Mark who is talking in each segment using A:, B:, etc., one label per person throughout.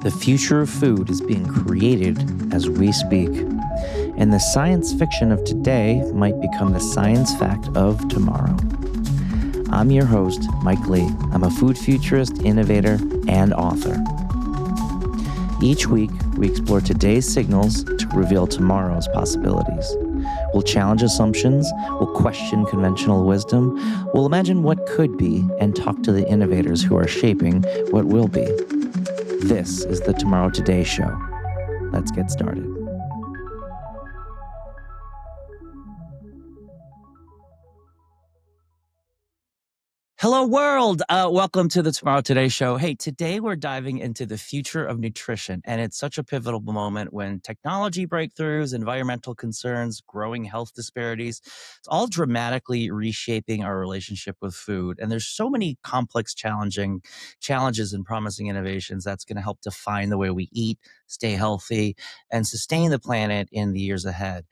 A: The future of food is being created as we speak, and the science fiction of today might become the science fact of tomorrow. I'm your host, Mike Lee. I'm a food futurist, innovator, and author. Each week, we explore today's signals to reveal tomorrow's possibilities. We'll challenge assumptions, we'll question conventional wisdom, we'll imagine what could be, and talk to the innovators who are shaping what will be. This is the Tomorrow Today Show. Let's get started. Hello, world. Welcome to the Tomorrow Today Show. Hey, today we're diving into the future of nutrition, and it's such a pivotal moment when technology breakthroughs, environmental concerns, growing health disparities, it's all dramatically reshaping our relationship with food. And there's so many complex, challenges and promising innovations that's going to help define the way we eat, stay healthy, and sustain the planet in the years ahead.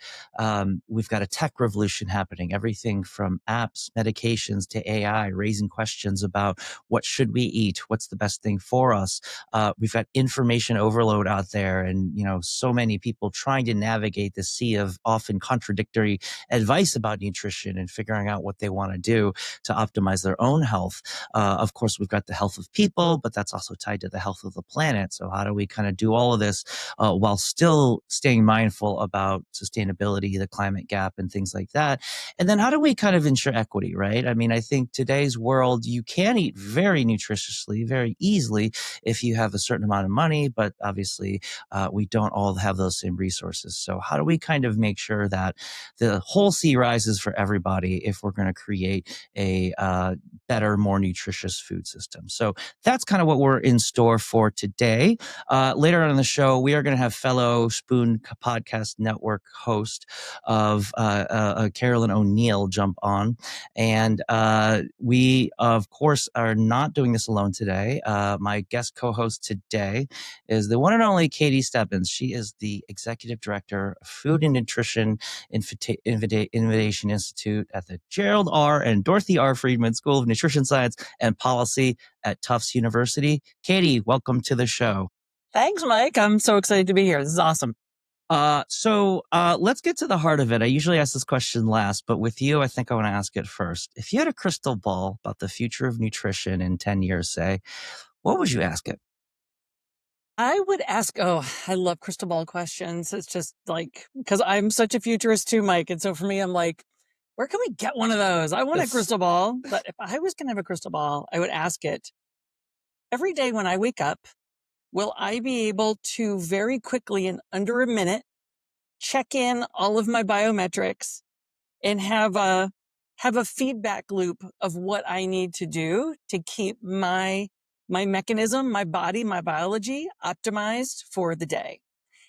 A: We've got a tech revolution happening, everything from apps, medications to AI, raising questions about what should we eat, what's the best thing for us. We've got information overload out there, and so many people trying to navigate the sea of often contradictory advice about nutrition and figuring out what they want to do to optimize their own health. Of course, we've got the health of people, but that's also tied to the health of the planet. So how do we kind of do all of this while still staying mindful about sustainability, the climate gap, and things like that? And then how do we kind of ensure equity, right? I mean, I think today's world, you can eat very nutritiously, very easily if you have a certain amount of money, but obviously we don't all have those same resources. So how do we kind of make sure that the whole sea rises for everybody if we're going to create a better, more nutritious food system? So that's kind of what we're in store for today. Later on in the show, we are going to have fellow Spoon Podcast Network host of Carolyn O'Neil jump on. And we, of course, are not doing this alone today. My guest co-host today is the one and only Katie Stebbins. She is the Executive Director of Food and Nutrition Innovation Institute at the Gerald R. and Dorothy R. Friedman School of Nutrition Science and Policy at Tufts University. Katie, welcome to the show.
B: Thanks, Mike. I'm so excited to be here. This is awesome.
A: So let's get to the heart of it. I usually ask this question last, but with you, I think I want to ask it first. If you had a crystal ball about the future of nutrition in 10 years, say, what would you ask it?
B: I would ask, I love crystal ball questions. It's just like, because I'm such a futurist too, Mike. And so for me, I'm like, where can we get one of those? I want a crystal ball. But if I was going to have a crystal ball, I would ask it, every day when I wake up, will I be able to very quickly, in under a minute, check in all of my biometrics and have a feedback loop of what I need to do to keep my mechanism, my body, my biology optimized for the day?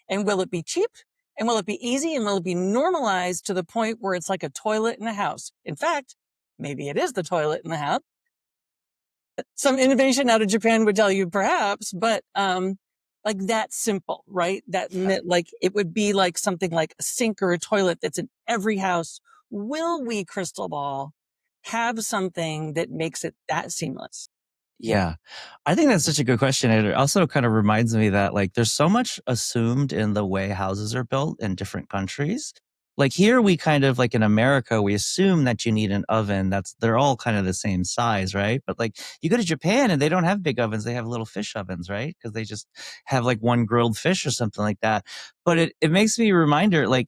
B: And will it be cheap? And will it be easy? And will it be normalized to the point where it's like a toilet in a house? In fact, maybe it is the toilet in the house. Some innovation out of Japan would tell you perhaps, but like that simple, right? Like it would be like something like a sink or a toilet that's in every house. Will we, crystal ball, have something that makes it that seamless?
A: Yeah, I think that's such a good question. It also kind of reminds me that like there's so much assumed in the way houses are built in different countries. Like here we kind of like in America, we assume that you need an oven. They're all kind of the same size, right? But like you go to Japan and they don't have big ovens. They have little fish ovens, right? Because they just have like one grilled fish or something like that. But it makes me a reminder, like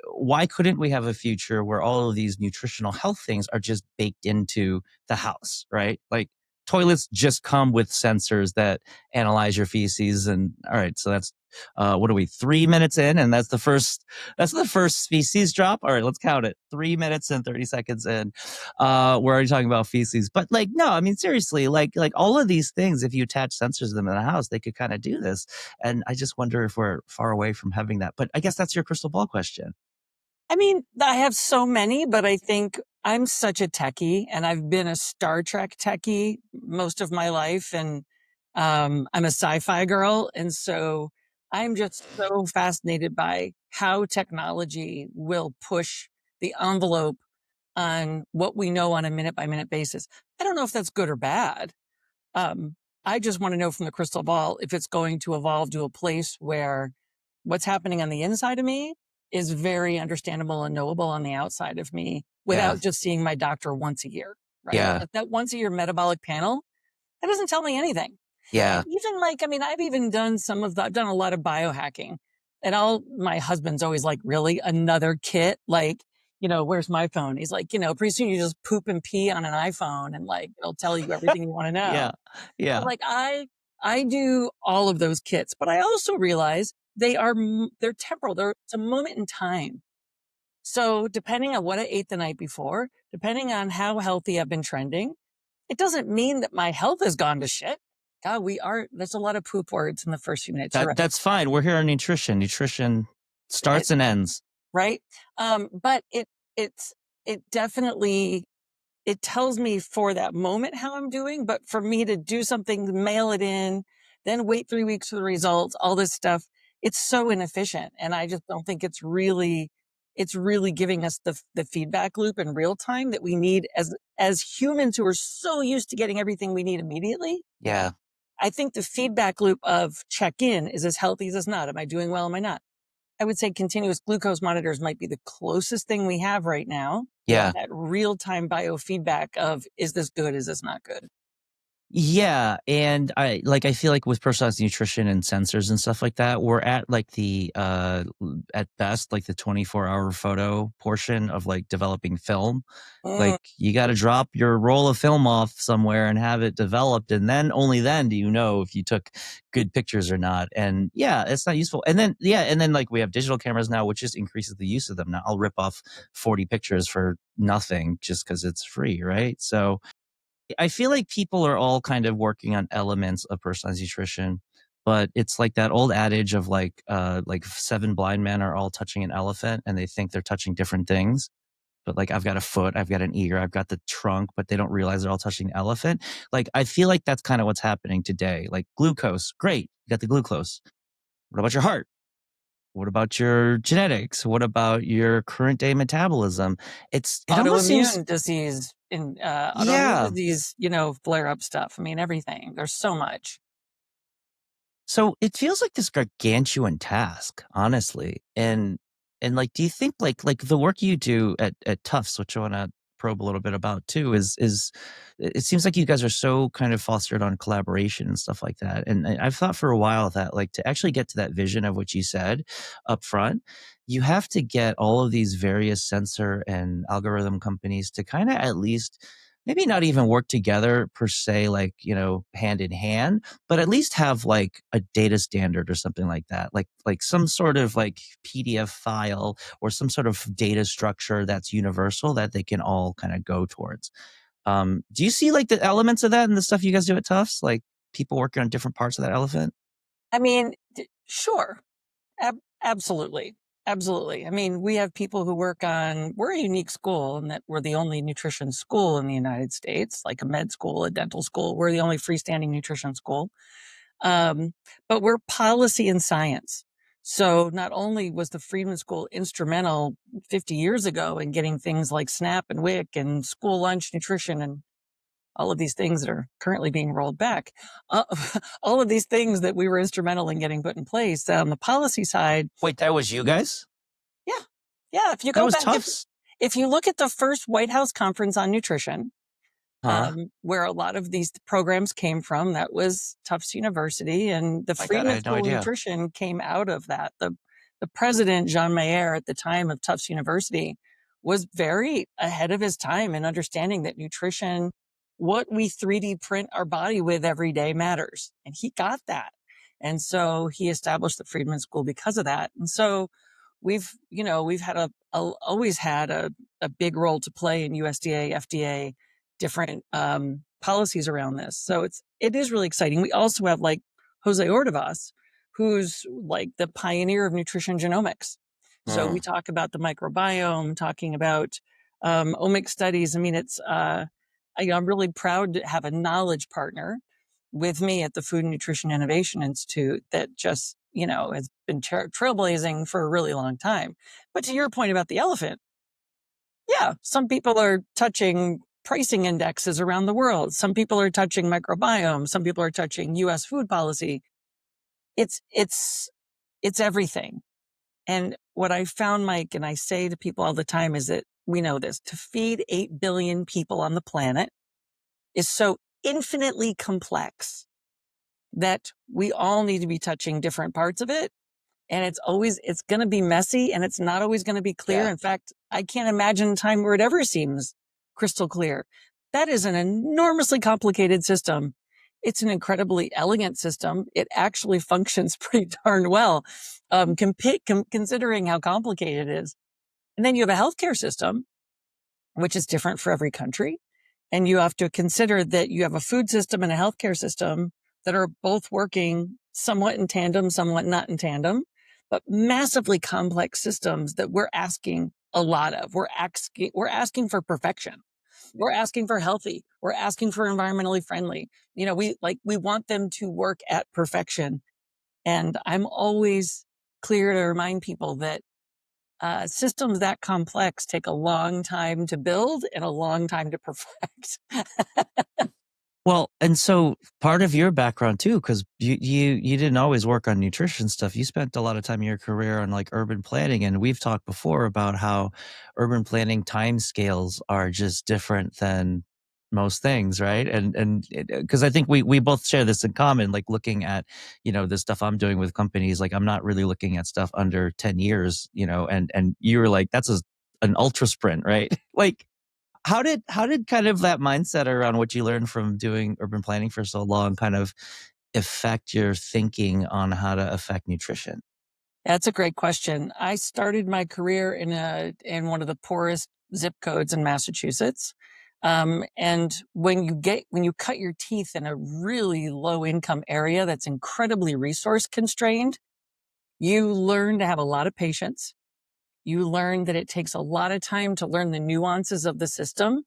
A: why couldn't we have a future where all of these nutritional health things are just baked into the house, right? Like toilets just come with sensors that analyze your feces. And all right, so that's what are we, 3 minutes in? And that's the first feces drop. All right, let's count it. 3 minutes and 30 seconds in. We're already talking about feces. But like, no, I mean, seriously, like all of these things, if you attach sensors to them in a house, they could kind of do this. And I just wonder if we're far away from having that. But I guess that's your crystal ball question.
B: I mean, I have so many, but I think I'm such a techie, and I've been a Star Trek techie most of my life. And I'm a sci-fi girl. And so I'm just so fascinated by how technology will push the envelope on what we know on a minute by minute basis. I don't know if that's good or bad. I just want to know from the crystal ball if it's going to evolve to a place where what's happening on the inside of me is very understandable and knowable on the outside of me
A: Yeah.
B: without just seeing my doctor once a year, right?
A: Yeah.
B: Like that once a year metabolic panel, that doesn't tell me anything.
A: Yeah.
B: And even like, I mean, I've even done I've done a lot of biohacking, and my husband's always like, really another kit? Like, where's my phone? He's like, pretty soon you just poop and pee on an iPhone and like, it'll tell you everything you want to know.
A: Yeah.
B: But
A: Yeah.
B: like, I do all of those kits, but I also realize they're temporal. It's a moment in time. So depending on what I ate the night before, depending on how healthy I've been trending, it doesn't mean that my health has gone to shit. God, there's a lot of poop words in the first few minutes. You're right.
A: That's fine. We're here on nutrition. Nutrition starts and ends.
B: Right. But it definitely, it tells me for that moment how I'm doing, but for me to do something, mail it in, then wait 3 weeks for the results, all this stuff, it's so inefficient. And I just don't think it's really giving us the feedback loop in real time that we need as humans who are so used to getting everything we need immediately.
A: Yeah.
B: I think the feedback loop of check in is as healthy as not. Am I doing well? Am I not? I would say continuous glucose monitors might be the closest thing we have right now.
A: Yeah.
B: That real-time biofeedback of, is this good? Is this not good?
A: Yeah. And I feel like with personalized nutrition and sensors and stuff like that, we're at like at best, like the 24-hour photo portion of like developing film. Like you got to drop your roll of film off somewhere and have it developed. And then only then do you know if you took good pictures or not. And yeah, it's not useful. And then like we have digital cameras now, which just increases the use of them. Now I'll rip off 40 pictures for nothing just because it's free. Right. So I feel like people are all kind of working on elements of personalized nutrition, but it's like that old adage of like 7 blind men are all touching an elephant and they think they're touching different things. But like, I've got a foot, I've got an ear, I've got the trunk, but they don't realize they're all touching the elephant. Like, I feel like that's kind of what's happening today. Like glucose, great. You got the glucose. What about your heart? What about your genetics? What about your current day metabolism? It almost seems,
B: Autoimmune disease and autoimmune
A: yeah.
B: disease, flare up stuff. I mean, everything. There's so much.
A: So it feels like this gargantuan task, honestly. And like, do you think like the work you do at Tufts, which I want to probe a little bit about too, is it seems like you guys are so kind of fostered on collaboration and stuff like that. And I've thought for a while that like to actually get to that vision of what you said up front, you have to get all of these various sensor and algorithm companies to kind of at least maybe not even work together per se, like, hand in hand, but at least have like a data standard or something like that, like some sort of like PDF file or some sort of data structure that's universal that they can all kind of go towards. Do you see like the elements of that in the stuff you guys do at Tufts? Like people working on different parts of that elephant?
B: I mean, sure. Absolutely. Absolutely. I mean, we have people who we're a unique school in that we're the only nutrition school in the United States, like a med school, a dental school. We're the only freestanding nutrition school. But we're policy and science. So not only was the Friedman School instrumental 50 years ago in getting things like SNAP and WIC and school lunch nutrition and all of these things that are currently being rolled back, uh, all of these things that we were instrumental in getting put in place on the policy side.
A: Wait, that was you guys?
B: Yeah. Yeah. If you
A: That
B: go
A: was
B: back,
A: Tufts?
B: if you look at the first White House conference on nutrition,
A: Huh?
B: where a lot of these programs came from, that was Tufts University, and the
A: My God, I
B: Friedman
A: had no
B: School of
A: idea.
B: Nutrition came out of that. The president, Jean Mayer, at the time of Tufts University, was very ahead of his time in understanding that nutrition, what we 3D print our body with every day, matters. And he got that. And so he established the Friedman School because of that. And so we've always had a big role to play in USDA, FDA, different policies around this. So it is really exciting. We also have like Jose Ordovas, who's like the pioneer of nutrition genomics. So we talk about the microbiome, talking about omic studies. I mean, I'm really proud to have a knowledge partner with me at the Food and Nutrition Innovation Institute that just, has been trailblazing for a really long time. But to your point about the elephant, yeah, some people are touching pricing indexes around the world. Some people are touching microbiome. Some people are touching U.S. food policy. It's everything. And what I found, Mike, and I say to people all the time, is that we know this: to feed 8 billion people on the planet is so infinitely complex that we all need to be touching different parts of it. And it's going to be messy, and it's not always going to be clear.
A: Yeah.
B: In fact, I can't imagine a time where it ever seems crystal clear. That is an enormously complicated system. It's an incredibly elegant system. It actually functions pretty darn well, considering how complicated it is. And then you have a healthcare system, which is different for every country. And you have to consider that you have a food system and a healthcare system that are both working somewhat in tandem, somewhat not in tandem, but massively complex systems that we're asking a lot of. We're asking for perfection. We're asking for healthy. We're asking for environmentally friendly. We want them to work at perfection. And I'm always clear to remind people that systems that complex take a long time to build and a long time to perfect.
A: Well, and so part of your background too, because you didn't always work on nutrition stuff. You spent a lot of time in your career on like urban planning, and we've talked before about how urban planning timescales are just different than most things, right? And because I think we both share this in common, like looking at the stuff I'm doing with companies, like I'm not really looking at stuff under 10 years, and you were like, that's an ultra sprint, right? Like. How did kind of that mindset around what you learned from doing urban planning for so long kind of affect your thinking on how to affect nutrition?
B: That's a great question. I started my career in one of the poorest zip codes in Massachusetts. And when you cut your teeth in a really low income area that's incredibly resource constrained, you learn to have a lot of patience. You learn that it takes a lot of time to learn the nuances of the system.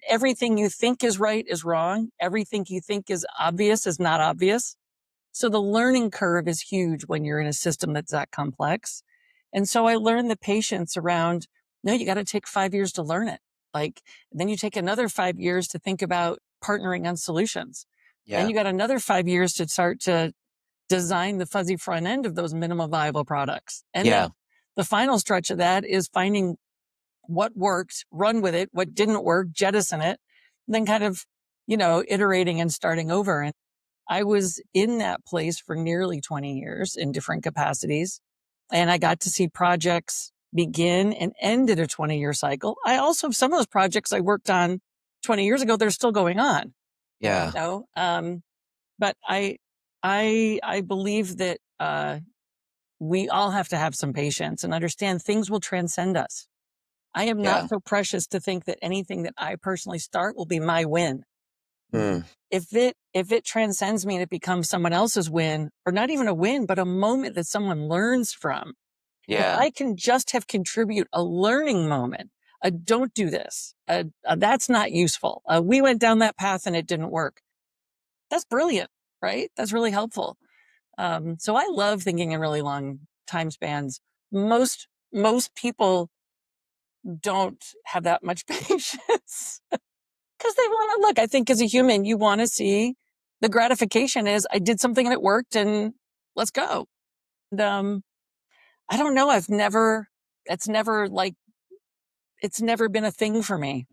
B: Everything you think is right is wrong. Everything you think is obvious is not obvious. So the learning curve is huge when you're in a system that's that complex. And so I learned the patience around, no, you got to take 5 years to learn it. Then you take another 5 years to think about partnering on solutions.
A: Yeah.
B: Then you got another 5 years to start to design the fuzzy front end of those minimum viable products. And then the final stretch of that is finding what worked, run with it, what didn't work, jettison it, then kind of, iterating and starting over. And I was in that place for nearly 20 years in different capacities. And I got to see projects begin and end at a 20-year cycle. I also have some of those projects I worked on 20 years ago, they're still going on.
A: Yeah.
B: But I believe that we all have to have some patience and understand things will transcend us. I am not so precious to think that anything that I personally start will be my win. If it transcends me and it becomes someone else's win, or not even a win, but a moment that someone learns from. If I can just have contribute a learning moment, don't do this. That's not useful. We went down that path and it didn't work. That's brilliant, right? That's really helpful. So I love thinking in really long time spans. Most people don't have that much patience because they want to look. I think as a human, you want to see the gratification is I did something and it worked and let's go. And I don't know. It's never been a thing for me.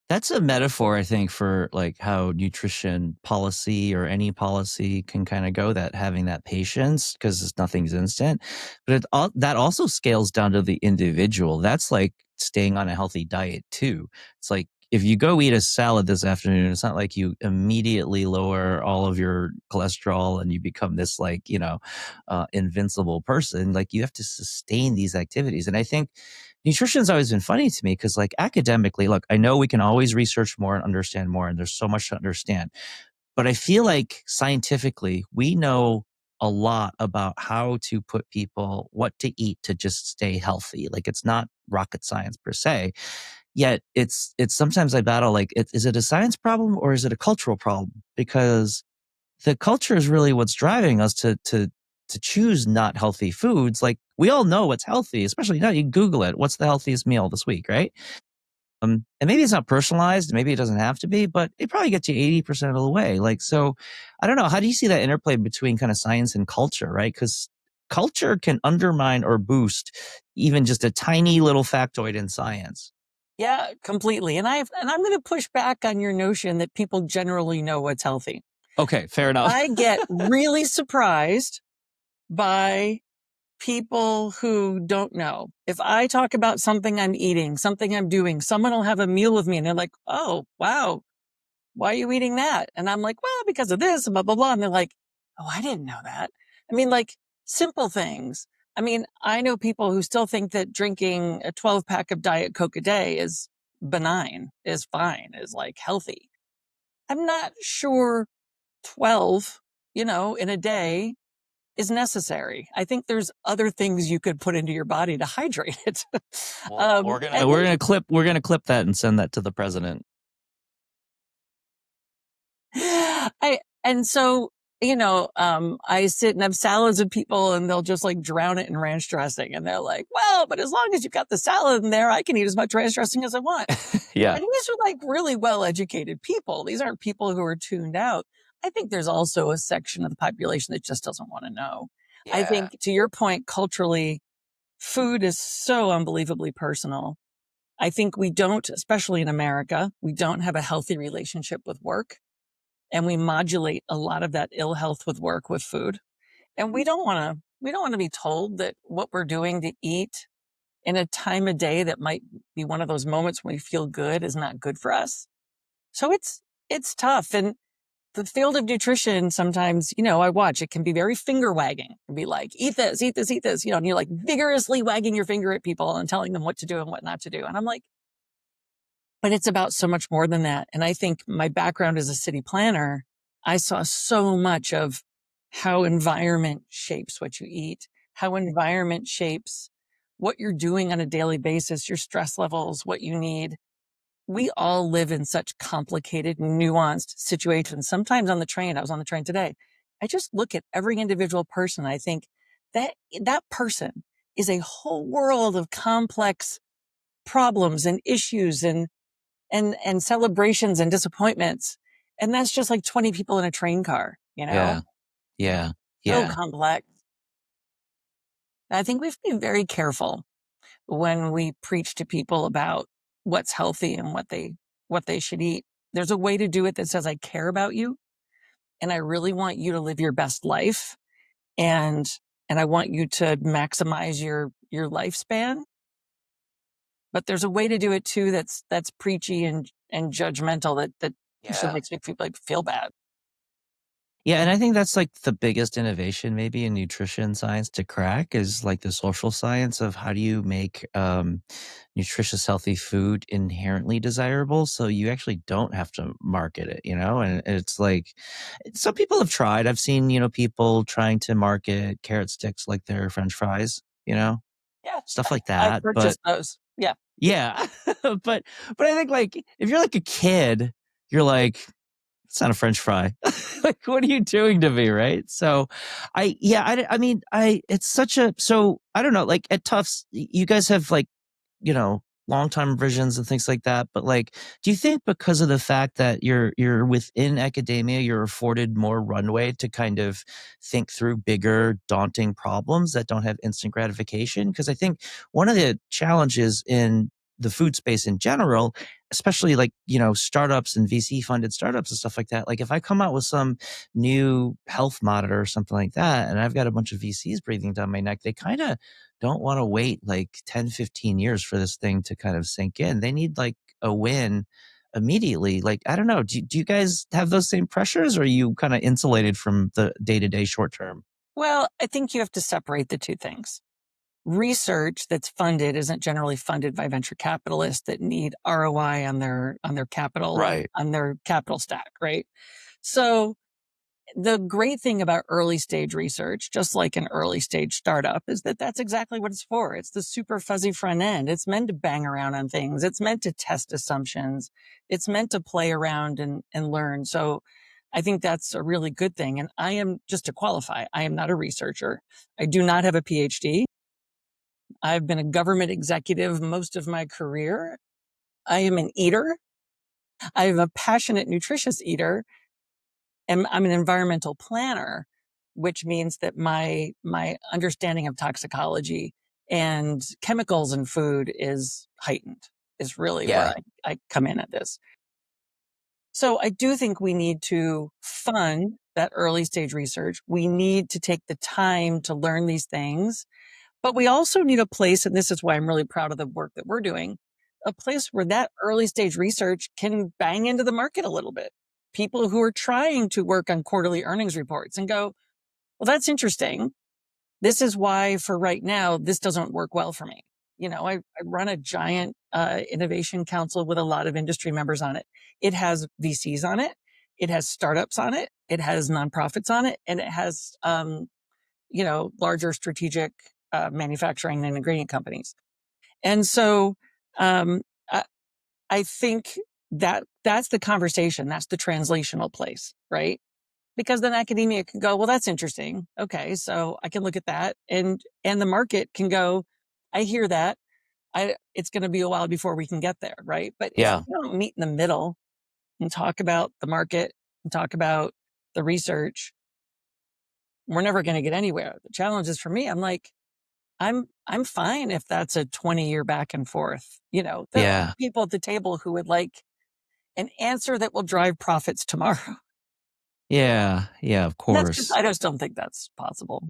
A: That's a metaphor, I think, for like how nutrition policy or any policy can kind of go, that having that patience, because nothing's instant. But that also scales down to the individual. That's like staying on a healthy diet too. It's like if you go eat a salad this afternoon, it's not like you immediately lower all of your cholesterol and you become this like, invincible person. Like you have to sustain these activities. And I think nutrition's always been funny to me because like academically, look, I know we can always research more and understand more, and there's so much to understand. But I feel like scientifically, we know a lot about how to put people, what to eat to just stay healthy. Like it's not rocket science per se. Yet it's sometimes I battle like, is it a science problem or is it a cultural problem? Because the culture is really what's driving us to choose not healthy foods. Like we all know what's healthy, especially now you Google it. What's the healthiest meal this week, right? and maybe it's not personalized, maybe it doesn't have to be, but it probably gets you 80% of the way. Like, so I don't know. How do you see that interplay between kind of science and culture, right? Because culture can undermine or boost even just a tiny little factoid in science.
B: Yeah, completely. And I'm going to push back on your notion that people generally know what's healthy.
A: Okay, fair enough.
B: I get really surprised by people who don't know. If I talk about something I'm eating, something I'm doing, someone will have a meal with me and they're like, "Oh, wow. Why are you eating that?" And I'm like, "Well, because of this, blah, blah, blah." And they're like, "Oh, I didn't know that." I mean, like simple things. I mean, I know people who still think that drinking a 12 pack of Diet Coke a day is benign, is fine, is like healthy. I'm not sure 12, in a day is necessary. I think there's other things you could put into your body to hydrate it.
A: Well, we're gonna clip that and send that to the president.
B: And so, I sit and have salads with people and they'll just like drown it in ranch dressing. And they're like, "Well, but as long as you've got the salad in there, I can eat as much ranch dressing as I want."
A: Yeah.
B: And these are like really well-educated people. These aren't people who are tuned out. I think there's also a section of the population that just doesn't want to know. I
A: Yeah.
B: think, to your point, culturally, food is so unbelievably personal. I think we don't, especially in America, we don't have a healthy relationship with work, and we modulate a lot of that ill health with work, with food. And we don't want to be told that what we're doing to eat in a time of day that might be one of those moments when we feel good is not good for us. So it's tough. And the field of nutrition, sometimes, I watch, it can be very finger wagging. It can be like, "Eat this, eat this, eat this," and you're like vigorously wagging your finger at people and telling them what to do and what not to do. And I'm like, but it's about so much more than that. And I think my background as a city planner, I saw so much of how environment shapes what you eat, how environment shapes what you're doing on a daily basis, your stress levels, what you need. We all live in such complicated, nuanced situations. Sometimes on the train, I was on the train today, I just look at every individual person. I think that person is a whole world of complex problems and issues and celebrations and disappointments. And that's just like 20 people in a train car,
A: Yeah. Yeah.
B: so
A: Yeah.
B: complex. I think we have to be very careful when we preach to people about what's healthy and what they should eat. There's a way to do it that says, "I care about you and I really want you to live your best life, and I want you to maximize your lifespan." But there's a way to do it too that's preachy and judgmental that actually
A: Yeah.
B: makes me feel bad.
A: Yeah, and I think that's like the biggest innovation maybe in nutrition science to crack is like the social science of how do you make nutritious, healthy food inherently desirable so you actually don't have to market it, And it's like some people have tried. I've seen, people trying to market carrot sticks like they're French fries,
B: Yeah,
A: stuff like
B: I've
A: that. But
B: purchased those. Yeah.
A: yeah, but I think like if you're like a kid, you're like, it's not a French fry. Like, what are you doing to me, right? So, I mean, it's such a, so I don't know, like at Tufts, you guys have like, long time visions and things like that. But like, do you think because of the fact that you're within academia, you're afforded more runway to kind of think through bigger, daunting problems that don't have instant gratification? Because I think one of the challenges in the food space in general, especially like, startups and VC funded startups and stuff like that. Like if I come out with some new health monitor or something like that, and I've got a bunch of VCs breathing down my neck, they kind of don't want to wait like 10, 15 years for this thing to kind of sink in. They need like a win immediately. Like, I don't know. Do you guys have those same pressures, or are you kind of insulated from the day-to-day short term?
B: Well, I think you have to separate the two things. Research that's funded isn't generally funded by venture capitalists that need ROI on their capital,
A: Right.
B: on their capital stack, right? So the great thing about early stage research, just like an early stage startup, is that that's exactly what it's for. It's the super fuzzy front end. It's meant to bang around on things. It's meant to test assumptions. It's meant to play around and learn. So I think that's a really good thing. And I am, just to qualify, I am not a researcher. I do not have a PhD. I've been a government executive most of my career. I am an eater. I'm a passionate, nutritious eater, and I'm an environmental planner, which means that my understanding of toxicology and chemicals in food is heightened, is really where
A: Yeah.
B: I come in at this. So I do think we need to fund that early stage research. We need to take the time to learn these things, but we also need a place, and this is why I'm really proud of the work that we're doing, a place where that early stage research can bang into the market a little bit. People who are trying to work on quarterly earnings reports and go, well, that's interesting. This is why for right now, this doesn't work well for me. I run a giant innovation council with a lot of industry members on it. It has VCs on it. It has startups on it. It has nonprofits on it. And it has, larger strategic manufacturing and ingredient companies. And so um, I, I think that's the conversation. That's the translational place, right? Because then academia can go, well, that's interesting. Okay, so I can look at that, and the market can go, I hear that. It's going to be a while before we can get there, right? But if
A: Yeah.
B: we don't meet in the middle and talk about the market and talk about the research, we're never going to get anywhere. The challenge is for me, I'm like, I'm fine if that's a 20-year back and forth. There are
A: Yeah.
B: people at the table who would like an answer that will drive profits tomorrow.
A: Yeah. Yeah. Of
B: And
A: course.
B: I just don't think that's possible.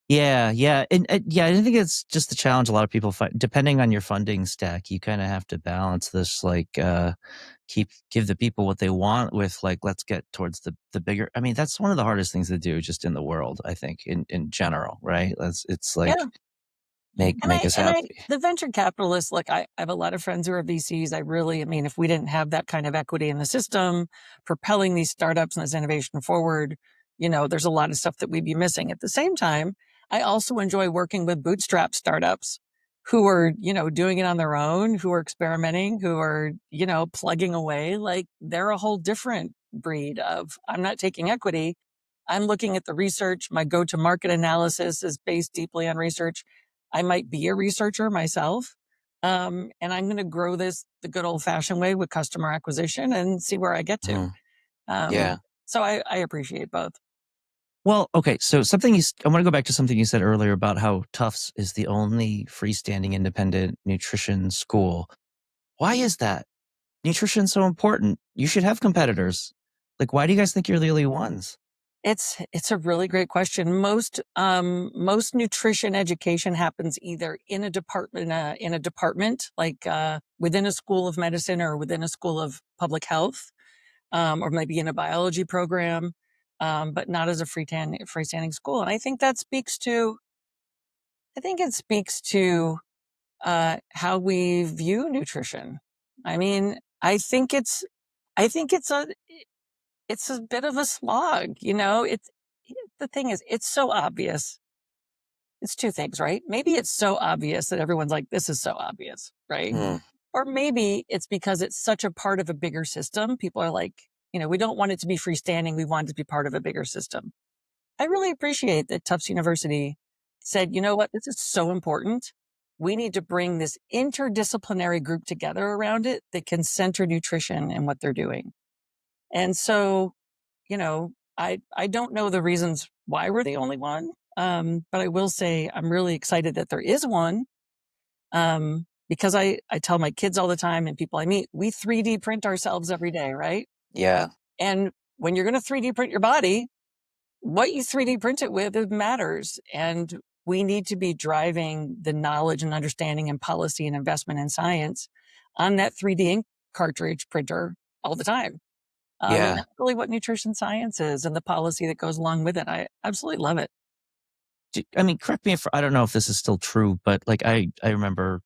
A: Yeah, yeah, and yeah, I think it's just the challenge a lot of people find. Depending on your funding stack, you kind of have to balance this, like, give the people what they want with, like, let's get towards the bigger. I mean, that's one of the hardest things to do, just in the world. I think in general, right? It's like
B: Yeah.
A: make us happy.
B: The venture capitalists, like I have a lot of friends who are VCs. I mean, if we didn't have that kind of equity in the system, propelling these startups and this innovation forward, there's a lot of stuff that we'd be missing. At the same time, I also enjoy working with bootstrap startups who are, doing it on their own, who are experimenting, who are, plugging away. Like they're a whole different breed of, I'm not taking equity. I'm looking at the research. My go-to-market analysis is based deeply on research. I might be a researcher myself. And I'm going to grow this the good old fashioned way with customer acquisition and see where I get to.
A: Mhm.
B: Um,
A: Yeah.
B: so I appreciate both.
A: Well, okay. So I want to go back to something you said earlier about how Tufts is the only freestanding independent nutrition school. Why is that? Nutrition's so important. You should have competitors. Like, why do you guys think you're the only ones?
B: It's a really great question. Most nutrition education happens either in a department like within a school of medicine or within a school of public health, or maybe in a biology program, but not as a freestanding school. And I think it speaks to how we view nutrition. I mean, I think it's a bit of a slog. The thing is, it's so obvious. It's two things, right? Maybe it's so obvious that everyone's like, this is so obvious, right?
A: Hmm.
B: Or maybe it's because it's such a part of a bigger system. People are like, we don't want it to be freestanding. We want it to be part of a bigger system. I really appreciate that Tufts University said, you know what, this is so important. We need to bring this interdisciplinary group together around it that can center nutrition and what they're doing. And so, I don't know the reasons why we're the only one. But I will say I'm really excited that there is one. Because I tell my kids all the time and people I meet, we 3D print ourselves every day, right?
A: Yeah.
B: And when you're going to 3D print your body, what you 3D print it with, it matters. And we need to be driving the knowledge and understanding and policy and investment in science on that 3D ink cartridge printer all the time. And
A: Yeah.
B: that's really what nutrition science is and the policy that goes along with it. I absolutely love it.
A: I mean, correct me if I don't know if this is still true, but like I remember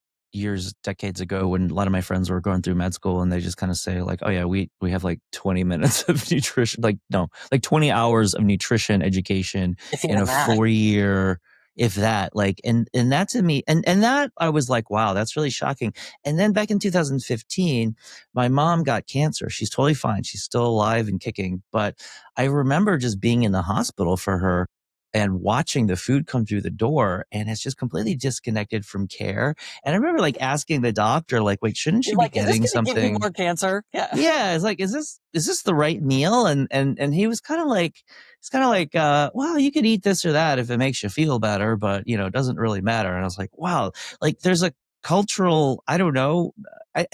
A: decades ago when a lot of my friends were going through med school and they just kind of say like, oh yeah, we have like 20 minutes of nutrition, like no, like 20 hours of nutrition education
B: If
A: in
B: even
A: a
B: that.
A: 4-year, if that, like, and that to me, and that I was like, wow, that's really shocking. And then back in 2015, my mom got cancer. She's totally fine. She's still alive and kicking. But I remember just being in the hospital for her. and watching the food come through the door, and it's just completely disconnected from care. And I remember like asking the doctor, like, wait, shouldn't she
B: You're
A: be
B: like, is this
A: getting
B: going to give you
A: something?
B: more cancer? Yeah.
A: Yeah, it's like, is this the right meal? And he was kind of like, it's kind of like, well, you could eat this or that if it makes you feel better, but it doesn't really matter. And I was like, wow, like there's a cultural, I don't know,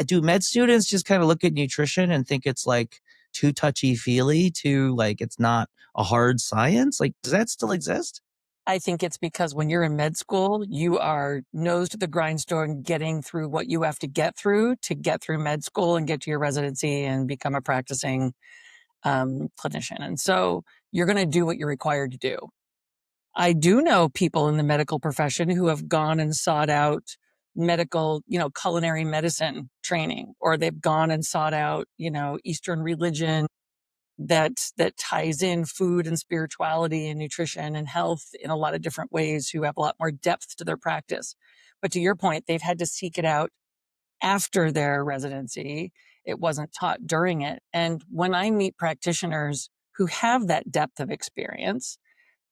A: do med students just kind of look at nutrition and think it's like too touchy feely, too like it's not a hard science? Like, does that still exist?
B: I think it's because when you're in med school, you are nose to the grindstone getting through what you have to get through med school and get to your residency and become a practicing clinician. And so you're going to do what you're required to do. I do know people in the medical profession who have gone and sought out medical, culinary medicine training, or they've gone and sought out, Eastern religion that ties in food and spirituality and nutrition and health in a lot of different ways, who have a lot more depth to their practice. But to your point, they've had to seek it out after their residency. It wasn't taught during it. And when I meet practitioners who have that depth of experience,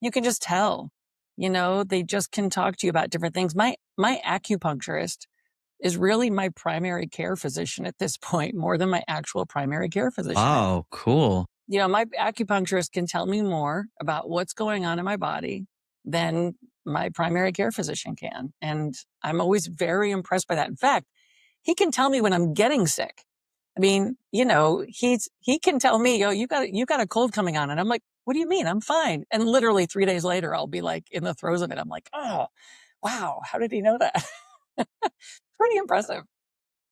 B: you can just tell, they just can talk to you about different things. My acupuncturist is really my primary care physician at this point, more than my actual primary care physician.
A: Oh, cool.
B: My acupuncturist can tell me more about what's going on in my body than my primary care physician can. And I'm always very impressed by that. In fact, he can tell me when I'm getting sick. I mean, he can tell me, you got a cold coming on. And I'm like, what do you mean? I'm fine. And literally 3 days later, I'll be like in the throes of it. I'm like, oh, wow. How did he know that? Pretty impressive.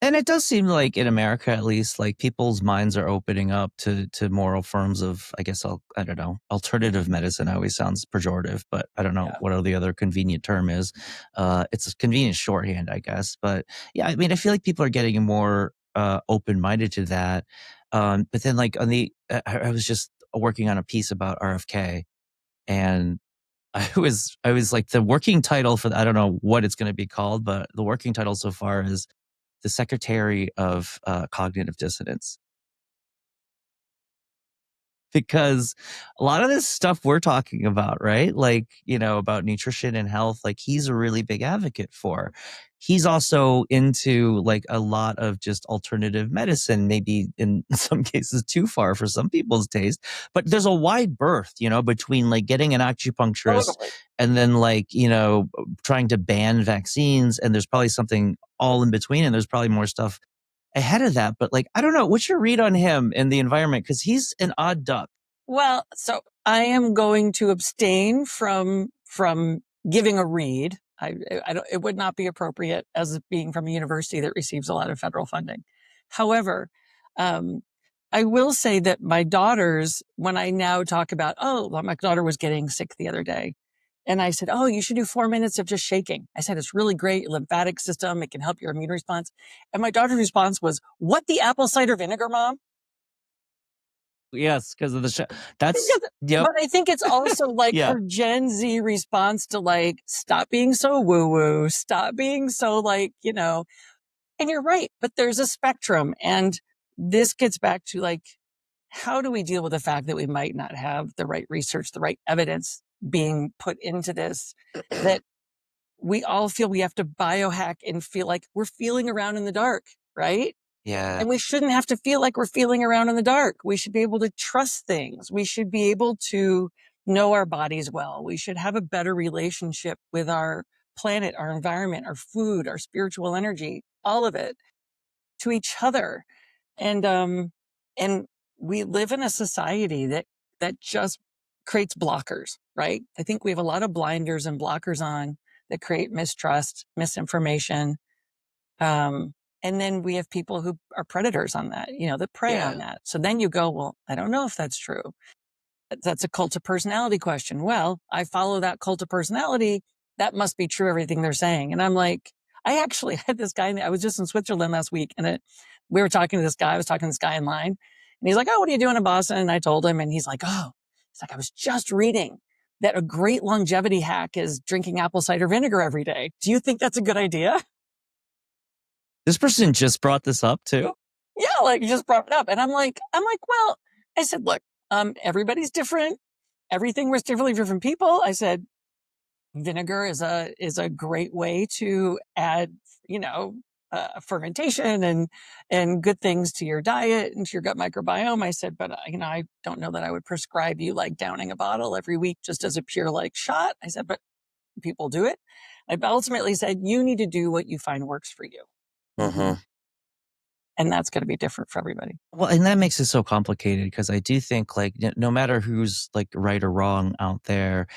A: And it does seem like in America, at least, like people's minds are opening up to moral forms of, I guess, I don't know, alternative medicine. Always sounds pejorative, but I don't know what the other convenient term is. It's a convenient shorthand, I guess. But yeah, I mean, I feel like people are getting more open-minded to that. But then like I was just working on a piece about RFK, and I was like, the working title for I don't know what it's going to be called, but the working title so far is the Secretary of Cognitive Dissonance. Because a lot of this stuff we're talking about, right? Like, about nutrition and health, like he's a really big advocate for. He's also into like a lot of just alternative medicine, maybe in some cases too far for some people's taste. But there's a wide berth, between like getting an acupuncturist and then like, trying to ban vaccines. And there's probably something all in between. And there's probably more stuff ahead of that. But like, I don't know, what's your read on him in the environment? Because he's an odd duck.
B: Well, so I am going to abstain from giving a read. I don't, it would not be appropriate as being from a university that receives a lot of federal funding. However, I will say that my daughters, when I now talk about, my daughter was getting sick the other day. And I said, you should do 4 minutes of just shaking. I said, it's really great. Your lymphatic system. It can help your immune response. And my daughter's response was, what, the apple cider vinegar, Mom?
A: Yes, because of the show. That's
B: But I think it's also like her Gen Z response to like, stop being so woo-woo, stop being so like, and you're right, but there's a spectrum. And this gets back to like, how do we deal with the fact that we might not have the right research, the right evidence being put into this, that we all feel we have to biohack and feel like we're feeling around in the dark, right?
A: Yeah.
B: And we shouldn't have to feel like we're feeling around in the dark. We should be able to trust things. We should be able to know our bodies well. We should have a better relationship with our planet, our environment, our food, our spiritual energy, all of it, to each other. And we live in a society that just creates blockers, right? I think we have a lot of blinders and blockers on that create mistrust, misinformation. And then we have people who are predators on that, that prey on that. So then you go, well, I don't know if that's true. That's a cult of personality question. Well, I follow that cult of personality. That must be true, everything they're saying. And I'm like, I actually had this guy, I was just in Switzerland last week, and we were talking to this guy. I was talking to this guy in line, and he's like, what are you doing in Boston? And I told him, and he's like, I was just reading that a great longevity hack is drinking apple cider vinegar every day. Do you think that's a good idea?
A: This person just brought this up too?
B: Yeah, like you just brought it up. And I'm like, well, I said, look, everybody's different. everything works differently for different people. I said, vinegar is a great way to add, fermentation and good things to your diet and to your gut microbiome. I said, but I don't know that I would prescribe you like downing a bottle every week just as a pure like shot. I said, but people do it. I ultimately said, you need to do what you find works for you.
A: Mm-hmm.
B: And that's going to be different for everybody.
A: Well, and that makes it so complicated because I do think like no matter who's like right or wrong out there,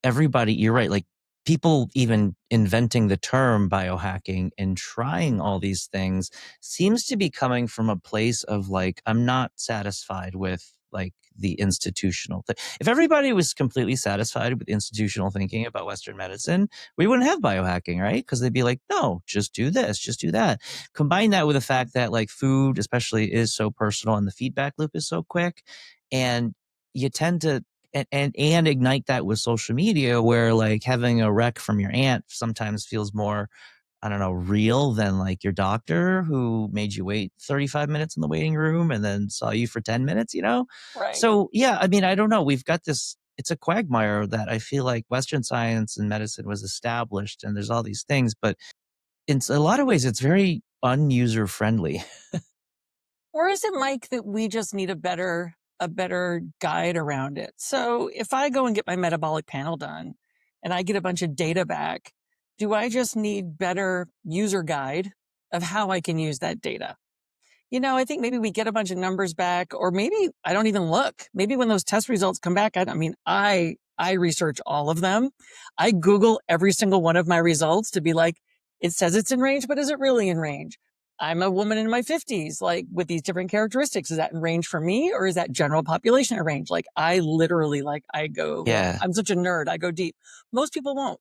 A: everybody, you're right. Like people even inventing the term biohacking and trying all these things seems to be coming from a place of like, I'm not satisfied with like the institutional thing. If everybody was completely satisfied with institutional thinking about Western medicine, we wouldn't have biohacking, right? Because they'd be like, no, just do this, just do that. Combine that with the fact that like food, especially, is so personal and the feedback loop is so quick. And you tend to and ignite that with social media where like having a rec from your aunt sometimes feels more, I don't know, real than like your doctor who made you wait 35 minutes in the waiting room and then saw you for 10 minutes,
B: Right.
A: So yeah, I mean, I don't know. We've got this, it's a quagmire that I feel like Western science and medicine was established and there's all these things, but in a lot of ways it's very unuser friendly.
B: Or is it, Mike, that we just need a better guide around it? So if I go and get my metabolic panel done and I get a bunch of data back, do I just need better user guide of how I can use that data? I think maybe we get a bunch of numbers back, or maybe I don't even look. Maybe when those test results come back, I research all of them. I Google every single one of my results to be like, it says it's in range, but is it really in range? I'm a woman in my 50s, like with these different characteristics. Is that in range for me, or is that general population in range? Like I literally, I go,
A: Yeah.
B: I'm such a nerd. I go deep. Most people won't.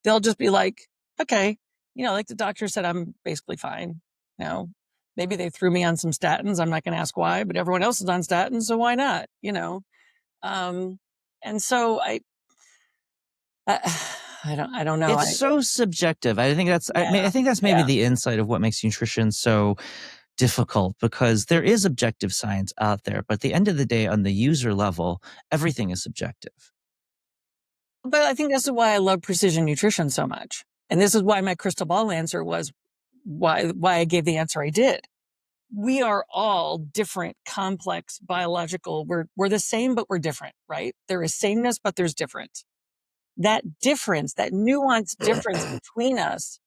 B: They'll just be like, okay, like the doctor said, I'm basically fine. Maybe they threw me on some statins. I'm not going to ask why, but everyone else is on statins, so why not? And so I don't know.
A: It's so subjective. I think that's, I think that's maybe the insight of what makes nutrition so difficult, because there is objective science out there, but at the end of the day, on the user level, everything is subjective.
B: But I think this is why I love precision nutrition so much. And this is why my crystal ball answer was why I gave the answer I did. We are all different, complex, biological. We're the same, but we're different, right? There is sameness, but there's difference. That difference, that nuanced difference between us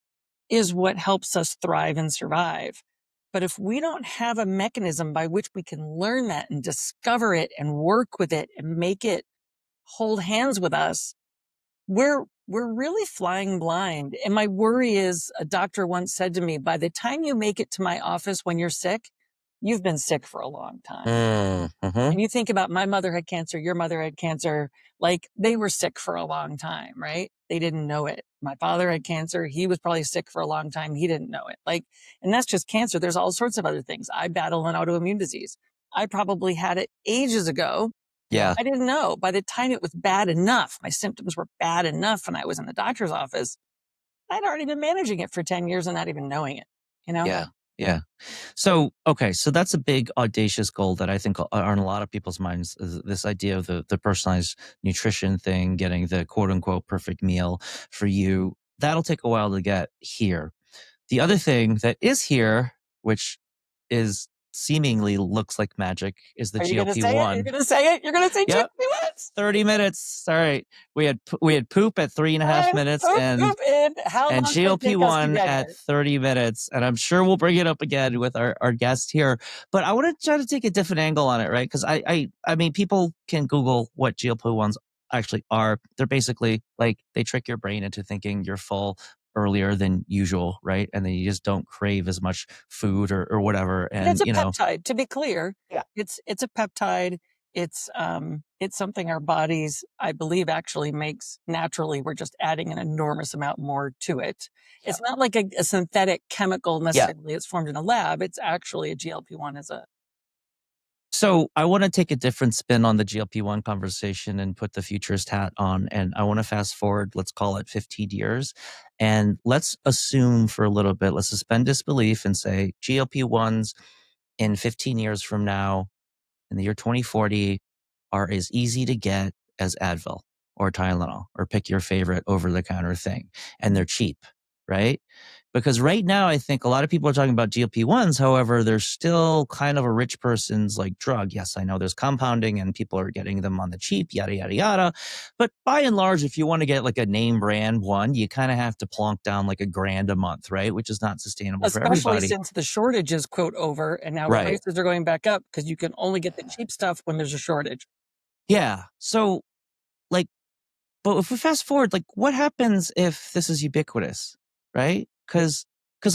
B: is what helps us thrive and survive. But if we don't have a mechanism by which we can learn that and discover it and work with it and make it hold hands with us, we're really flying blind. And my worry is, a doctor once said to me, by the time you make it to my office when you're sick, you've been sick for a long time.
A: Mm-hmm.
B: And you think about, my mother had cancer, your mother had cancer, like they were sick for a long time, right? They didn't know it. My father had cancer. He was probably sick for a long time. He didn't know it. And that's just cancer. There's all sorts of other things. I battle an autoimmune disease. I probably had it ages ago.
A: Yeah.
B: I didn't know. By the time it was bad enough, my symptoms were bad enough when I was in the doctor's office, I'd already been managing it for 10 years and not even knowing it,
A: Yeah. So, okay. So that's a big audacious goal that I think are on a lot of people's minds, is this idea of the personalized nutrition thing, getting the quote unquote perfect meal for you. That'll take a while to get here. The other thing that is here, which is seemingly looks like magic, is the
B: Are you going to say it?
A: GLP-1.
B: You're going to say it? You're going to say
A: Yep.
B: 2 minutes?
A: 30 minutes. All right. We had poop at 3.5 minutes and GLP-1 at 30 minutes. And I'm sure we'll bring it up again with our guest here. But I want to try to take a different angle on it, right? Because I mean, people can Google what GLP-1s actually are. They're basically like, they trick your brain into thinking you're full earlier than usual, right? And then you just don't crave as much food or whatever. And
B: it's a peptide, to be clear.
A: Yeah.
B: It's a peptide. It's something our bodies, I believe, actually makes naturally. We're just adding an enormous amount more to it. Yeah. It's not like a synthetic chemical necessarily. Yeah. It's formed in a lab. It's actually a GLP-1 as a.
A: So I want to take a different spin on the GLP-1 conversation and put the futurist hat on. And I want to fast forward, let's call it 15 years. And let's assume for a little bit, let's suspend disbelief and say GLP-1s in 15 years from now, in the year 2040, are as easy to get as Advil or Tylenol, or pick your favorite over-the-counter thing, and they're cheap, right? Because right now, I think a lot of people are talking about GLP-1s. However, they're still kind of a rich person's like drug. Yes, I know there's compounding and people are getting them on the cheap, yada, yada, yada. But by and large, if you want to get like a name brand one, you kind of have to plonk down like $1,000 a month, right? Which is not sustainable for
B: Especially
A: everybody.
B: since the shortage is, quote, over, and now
A: Right.
B: prices are going back up because you can only get the cheap stuff when there's a shortage.
A: Yeah. So like, but if we fast forward, like what happens if this is ubiquitous, right? Because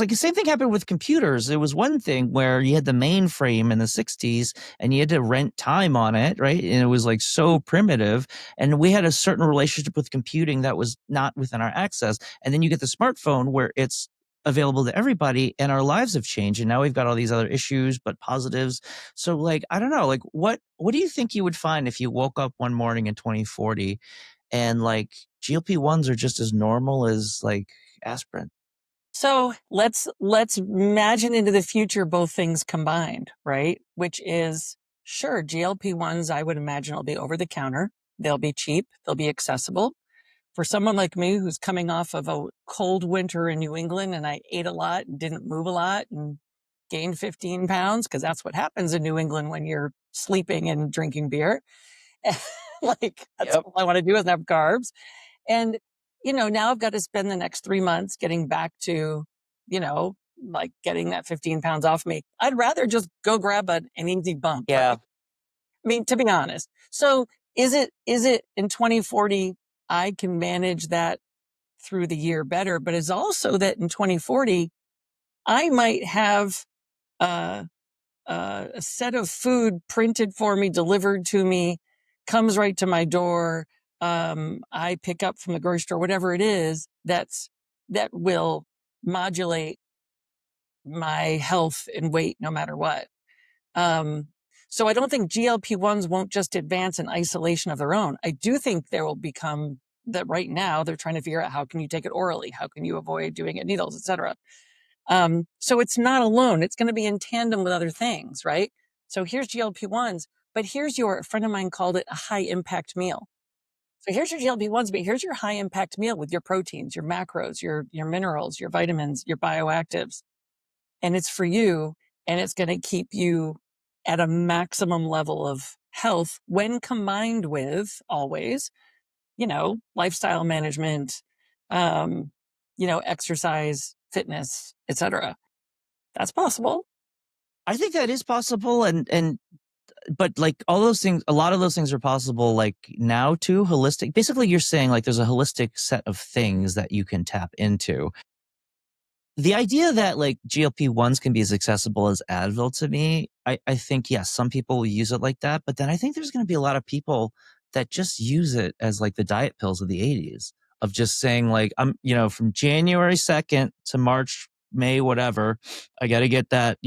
A: like the same thing happened with computers. It was one thing where you had the mainframe in the 60s and you had to rent time on it, right? And it was like so primitive. And we had a certain relationship with computing that was not within our access. And then you get the smartphone where it's available to everybody and our lives have changed. And now we've got all these other issues, but positives. So like, I don't know, like what do you think you would find if you woke up one morning in 2040 and like GLP-1s are just as normal as like aspirin?
B: So let's imagine into the future, both things combined, right? Which is, sure, GLP-1s, I would imagine, will be over the counter. They'll be cheap. They'll be accessible. For someone like me who's coming off of a cold winter in New England and I ate a lot and didn't move a lot and gained 15 pounds, because that's what happens in New England when you're sleeping and drinking beer. Like, that's
A: Yep.
B: all I want to do is have carbs. And, now I've got to spend the next 3 months getting back to, like getting that 15 pounds off me. I'd rather just go grab an easy bump.
A: Yeah.
B: Right? I mean, to be honest. So is it in 2040, I can manage that through the year better, but it's also that in 2040, I might have a set of food printed for me, delivered to me, comes right to my door. I pick up from the grocery store, whatever it is, that will modulate my health and weight no matter what. So I don't think GLP-1s won't just advance in isolation of their own. I do think there will become that right now they're trying to figure out how can you take it orally? How can you avoid doing it needles, et cetera. So it's not alone. It's going to be in tandem with other things, right? So here's GLP-1s, but a friend of mine called it a high impact meal. So here's your GLP-1s, but here's your high impact meal with your proteins, your macros, your minerals, your vitamins, your bioactives. And it's for you, and it's going to keep you at a maximum level of health when combined with always, lifestyle management, exercise, fitness, etc. That's possible.
A: I think that is possible. But like all those things, a lot of those things are possible like now too, holistic. Basically, you're saying like there's a holistic set of things that you can tap into. The idea that like GLP-1s can be as accessible as Advil to me, I think, yes, some people will use it like that. But then I think there's going to be a lot of people that just use it as like the diet pills of the 80s of just saying like, from January 2nd to March, May, whatever, I got to get that,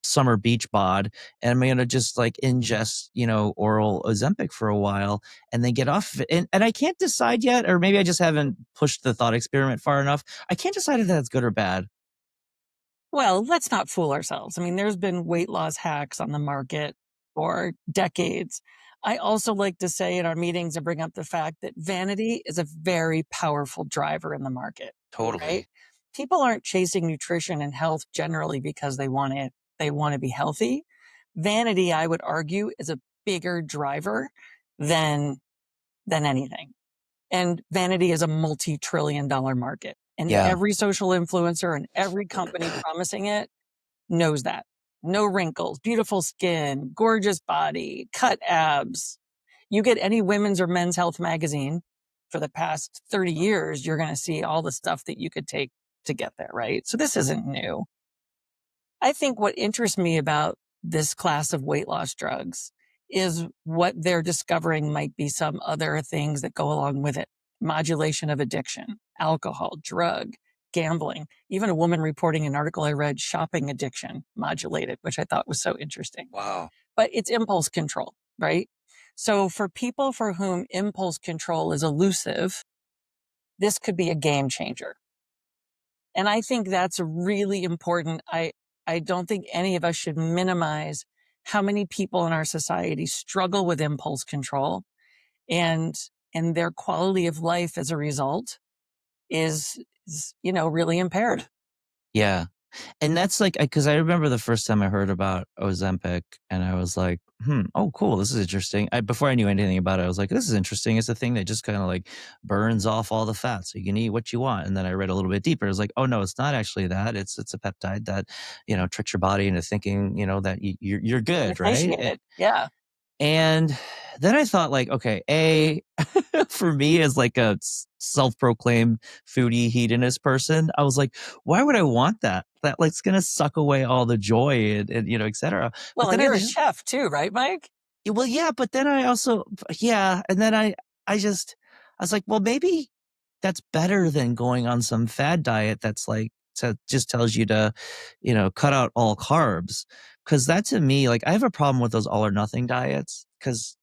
A: summer beach bod and I'm going to just like ingest, oral Ozempic for a while and then get off of it. And I can't decide yet, or maybe I just haven't pushed the thought experiment far enough. I can't decide if that's good or bad.
B: Well, let's not fool ourselves. I mean, there's been weight loss hacks on the market for decades. I also like to say in our meetings and bring up the fact that vanity is a very powerful driver in the market.
A: Totally.
B: Right? People aren't chasing nutrition and health generally because they want to be healthy. Vanity, I would argue, is a bigger driver than anything. And vanity is a multi-trillion-dollar market. And
A: Yeah.
B: every social influencer and every company promising it knows that. No wrinkles, beautiful skin, gorgeous body, cut abs. You get any women's or men's health magazine for the past 30 years, you're going to see all the stuff that you could take to get there, right? So this isn't new. I think what interests me about this class of weight loss drugs is what they're discovering might be some other things that go along with it. Modulation of addiction, alcohol, drug, gambling, even a woman reporting an article I read, shopping addiction modulated, which I thought was so interesting.
A: Wow.
B: But it's impulse control, right? So for people for whom impulse control is elusive, this could be a game changer. And I think that's really important. I don't think any of us should minimize how many people in our society struggle with impulse control and their quality of life as a result is really impaired.
A: Yeah. And that's like, because I remember the first time I heard about Ozempic and I was like, oh, cool. This is interesting. Before I knew anything about it, I was like, this is interesting. It's a thing that just kind of like burns off all the fat. So you can eat what you want. And then I read a little bit deeper. It's like, oh, no, it's not actually that. It's a peptide that, tricks your body into thinking, that you're
B: You're
A: good. Right.
B: satiated. Yeah.
A: And then I thought, like, okay, for me as like a self-proclaimed foodie hedonist person, I was like, why would I want that? That like it's gonna suck away all the joy and et cetera. But
B: Well,
A: then
B: and
A: I
B: you're a
A: just,
B: chef too, right, Mike?
A: well, yeah, but then I also, yeah, and then I was like, well, maybe that's better than going on some fad diet that's like just tells you to, cut out all carbs. Cause that to me, like I have a problem with those all or nothing diets. Cause,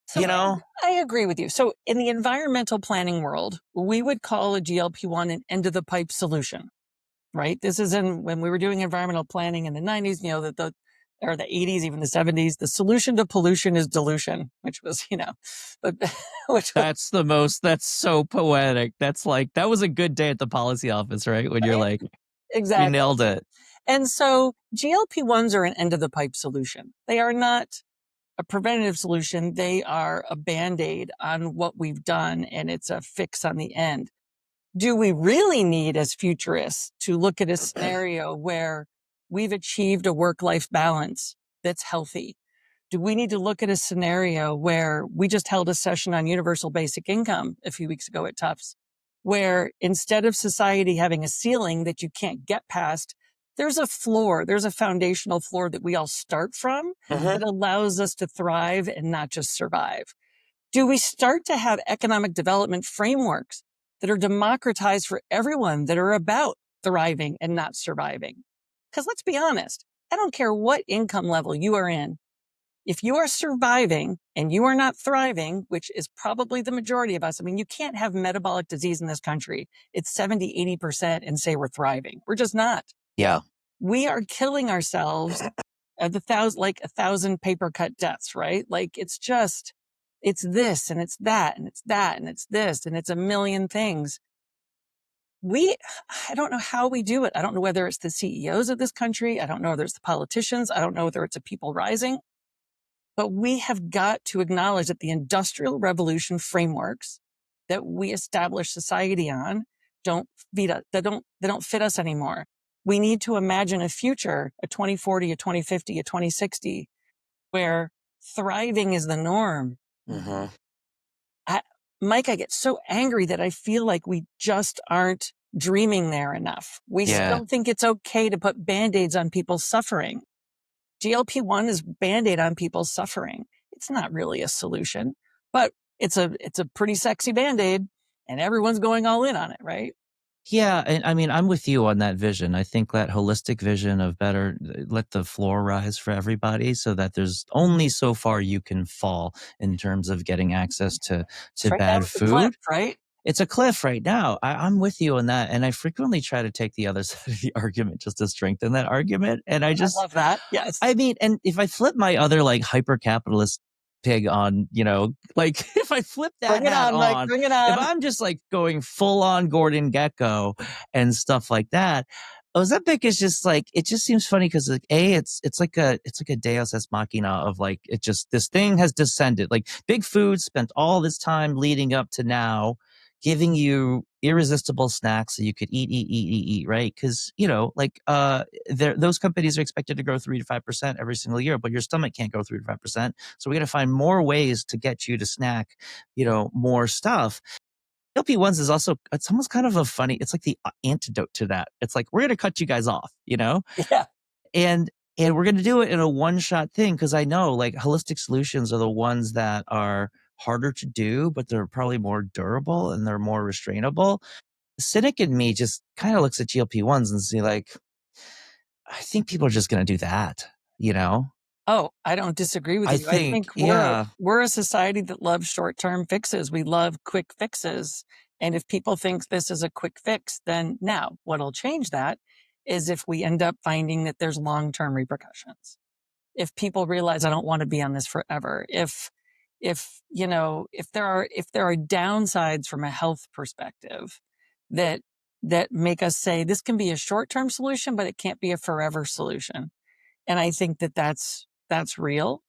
B: So
A: you know,
B: I agree with you. So in the environmental planning world, we would call a GLP-1 an end of the pipe solution, right? This is when we were doing environmental planning in the 90s, or the 80s, even the 70s. The solution to pollution is dilution, which was, but which was
A: that's so poetic. That's like, that was a good day at the policy office, right? When you're
B: right?
A: like, we
B: Exactly.
A: nailed it.
B: And so GLP-1s are an end of the pipe solution. They are not a preventative solution. They are a Band-Aid on what we've done, and it's a fix on the end. Do we really need, as futurists, to look at a scenario where we've achieved a work-life balance that's healthy? Do we need to look at a scenario where we just held a session on universal basic income a few weeks ago at Tufts, where instead of society having a ceiling that you can't get past, there's a floor, there's a foundational floor that we all start from that allows us to thrive and not just survive? Do we start to have economic development frameworks that are democratized for everyone, that are about thriving and not surviving? Because let's be honest, I don't care what income level you are in. If you are surviving and you are not thriving, which is probably the majority of us, I mean, you can't have metabolic disease in this country. It's 70, 80% and say we're thriving. We're just not.
A: Yeah.
B: We are killing ourselves at like 1,000 paper cut deaths, right? Like it's this and it's that and it's that and it's this and it's a million things. I don't know how we do it. I don't know whether it's the CEOs of this country. I don't know whether it's the politicians. I don't know whether it's the people rising. But we have got to acknowledge that the Industrial Revolution frameworks that we establish society on don't fit us anymore. We need to imagine a future, a 2040, a 2050, a 2060, where thriving is the norm.
A: Mm-hmm.
B: Mike, I get so angry that I feel like we just aren't dreaming there enough. We still think it's okay to put Band-Aids on people's suffering. GLP-1 is Band-Aid on people's suffering. It's not really a solution, but it's a pretty sexy Band-Aid and everyone's going all in on it, right?
A: Yeah, and I mean, I'm with you on that vision. I think that holistic vision of better let the floor rise for everybody so that there's only so far you can fall in terms of getting access to
B: Right now
A: bad
B: it's a cliff,
A: food.
B: right?
A: It's a cliff right now. I'm with you on that. And I frequently try to take the other side of the argument just to strengthen that argument. And
B: I love that. Yes.
A: I mean, and if I flip my other like hyper capitalist pig on, like if I flip that
B: Bring it
A: hat
B: on, Mike.
A: on,
B: Bring it
A: if
B: on.
A: I'm just like going full on Gordon Gecko and stuff like that, Ozempic is just like, it just seems funny because like it's like a Deus ex machina of like, this thing has descended. Like Big Food spent all this time leading up to now giving you irresistible snacks so you could eat, right? Because, those companies are expected to grow 3 to 5% every single year, but your stomach can't grow 3 to 5%. So we got to find more ways to get you to snack, more stuff. LP1s is also, it's almost kind of it's like the antidote to that. It's like, we're going to cut you guys off,
B: Yeah.
A: and we're going to do it in a one-shot thing because I know like holistic solutions are the ones that are harder to do, but they're probably more durable and they're more restrainable. The cynic in me just kind of looks at GLP-1s and see like, I think people are just going to do that,
B: Oh, I don't disagree with
A: I
B: you. I
A: think,
B: think
A: yeah.
B: we're a society that loves short-term fixes. We love quick fixes. And if people think this is a quick fix, then now what'll change that is if we end up finding that there's long-term repercussions. If people realize I don't want to be on this forever, if if, if there are downsides from a health perspective that make us say this can be a short-term solution, but it can't be a forever solution. And I think that that's real.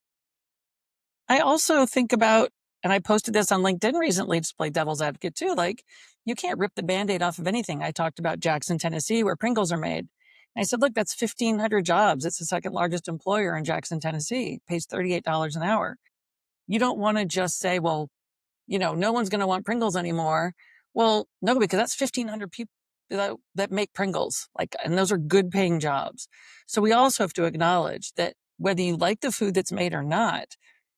B: I also think about, and I posted this on LinkedIn recently to play devil's advocate too, like, you can't rip the Band-Aid off of anything. I talked about Jackson, Tennessee, where Pringles are made. And I said, look, that's 1,500 jobs. It's the second largest employer in Jackson, Tennessee, pays $38 an hour. You don't want to just say, well, no one's going to want Pringles anymore. Well, no, because that's 1,500 people that make Pringles, and those are good paying jobs. So we also have to acknowledge that whether you like the food that's made or not,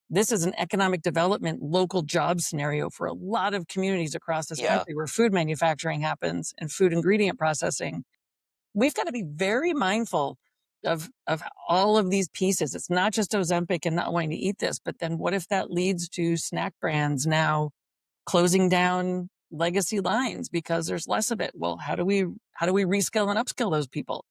B: this is an economic development, local job scenario for a lot of communities across this country where food manufacturing happens and food ingredient processing. We've got to be very mindful of all of these pieces. It's not just Ozempic and not wanting to eat this, but then what if that leads to snack brands now closing down legacy lines because there's less of it? Well, how do we reskill and upskill those people?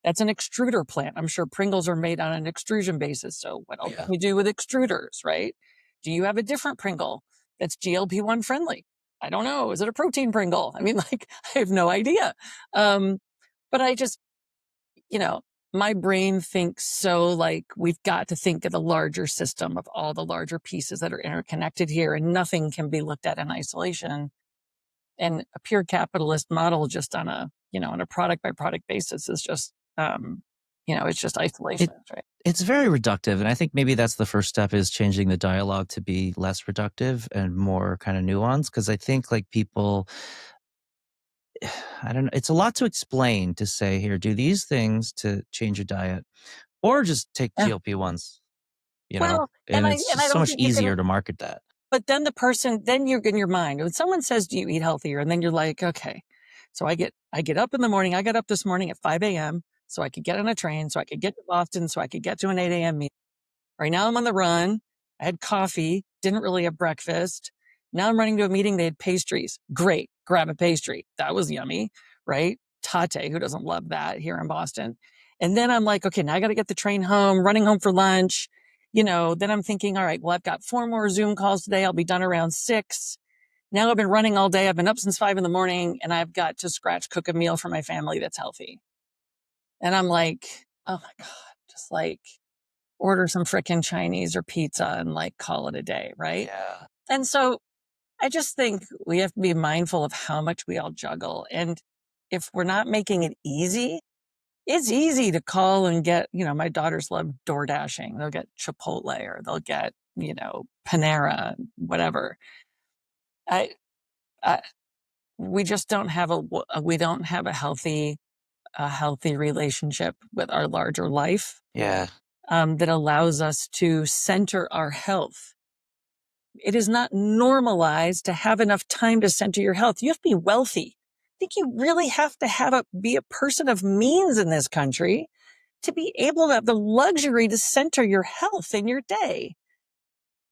B: That's an extruder plant. I'm sure Pringles are made on an extrusion basis. So what else can we do with extruders, right? Do you have a different Pringle that's GLP-1 friendly? I don't know. Is it a protein Pringle? I mean, I have no idea. But I just, my brain thinks so, we've got to think of the larger system of all the larger pieces that are interconnected here, and nothing can be looked at in isolation. And a pure capitalist model just on a product by product basis is just, it's just isolation, right?
A: It's very reductive. And I think maybe that's the first step, is changing the dialogue to be less reductive and more kind of nuanced. Because I think people, I don't know, it's a lot to explain, to say, here, do these things to change your diet, or just take GLP-1s,
B: Well,
A: and it's just so much easier to market that.
B: But then then you're in your mind, when someone says, do you eat healthier? And then you're like, okay, so I get up in the morning. I got up this morning at 5 a.m. so I could get on a train, so I could get to Boston, so I could get to an 8 a.m. meeting. Right now I'm on the run. I had coffee, didn't really have breakfast. Now I'm running to a meeting. They had pastries. Great. Grab a pastry. That was yummy, right? Tate, who doesn't love that here in Boston? And then I'm like, okay, now I got to get the train home, running home for lunch. Then I'm thinking, all right, well, I've got 4 more Zoom calls today. I'll be done around 6. Now I've been running all day. I've been up since 5 a.m, and I've got to scratch cook a meal for my family that's healthy. And I'm like, oh my God, just order some frickin' Chinese or pizza and call it a day, right?
A: Yeah.
B: And so I just think we have to be mindful of how much we all juggle. And if we're not making it easy, it's easy to call and get, my daughters love door dashing. They'll get Chipotle, or they'll get, Panera, whatever. We just don't have a healthy relationship with our larger life.
A: Yeah.
B: That allows us to center our health. It is not normalized to have enough time to center your health. You have to be wealthy. I think you really have to be a person of means in this country to be able to have the luxury to center your health in your day.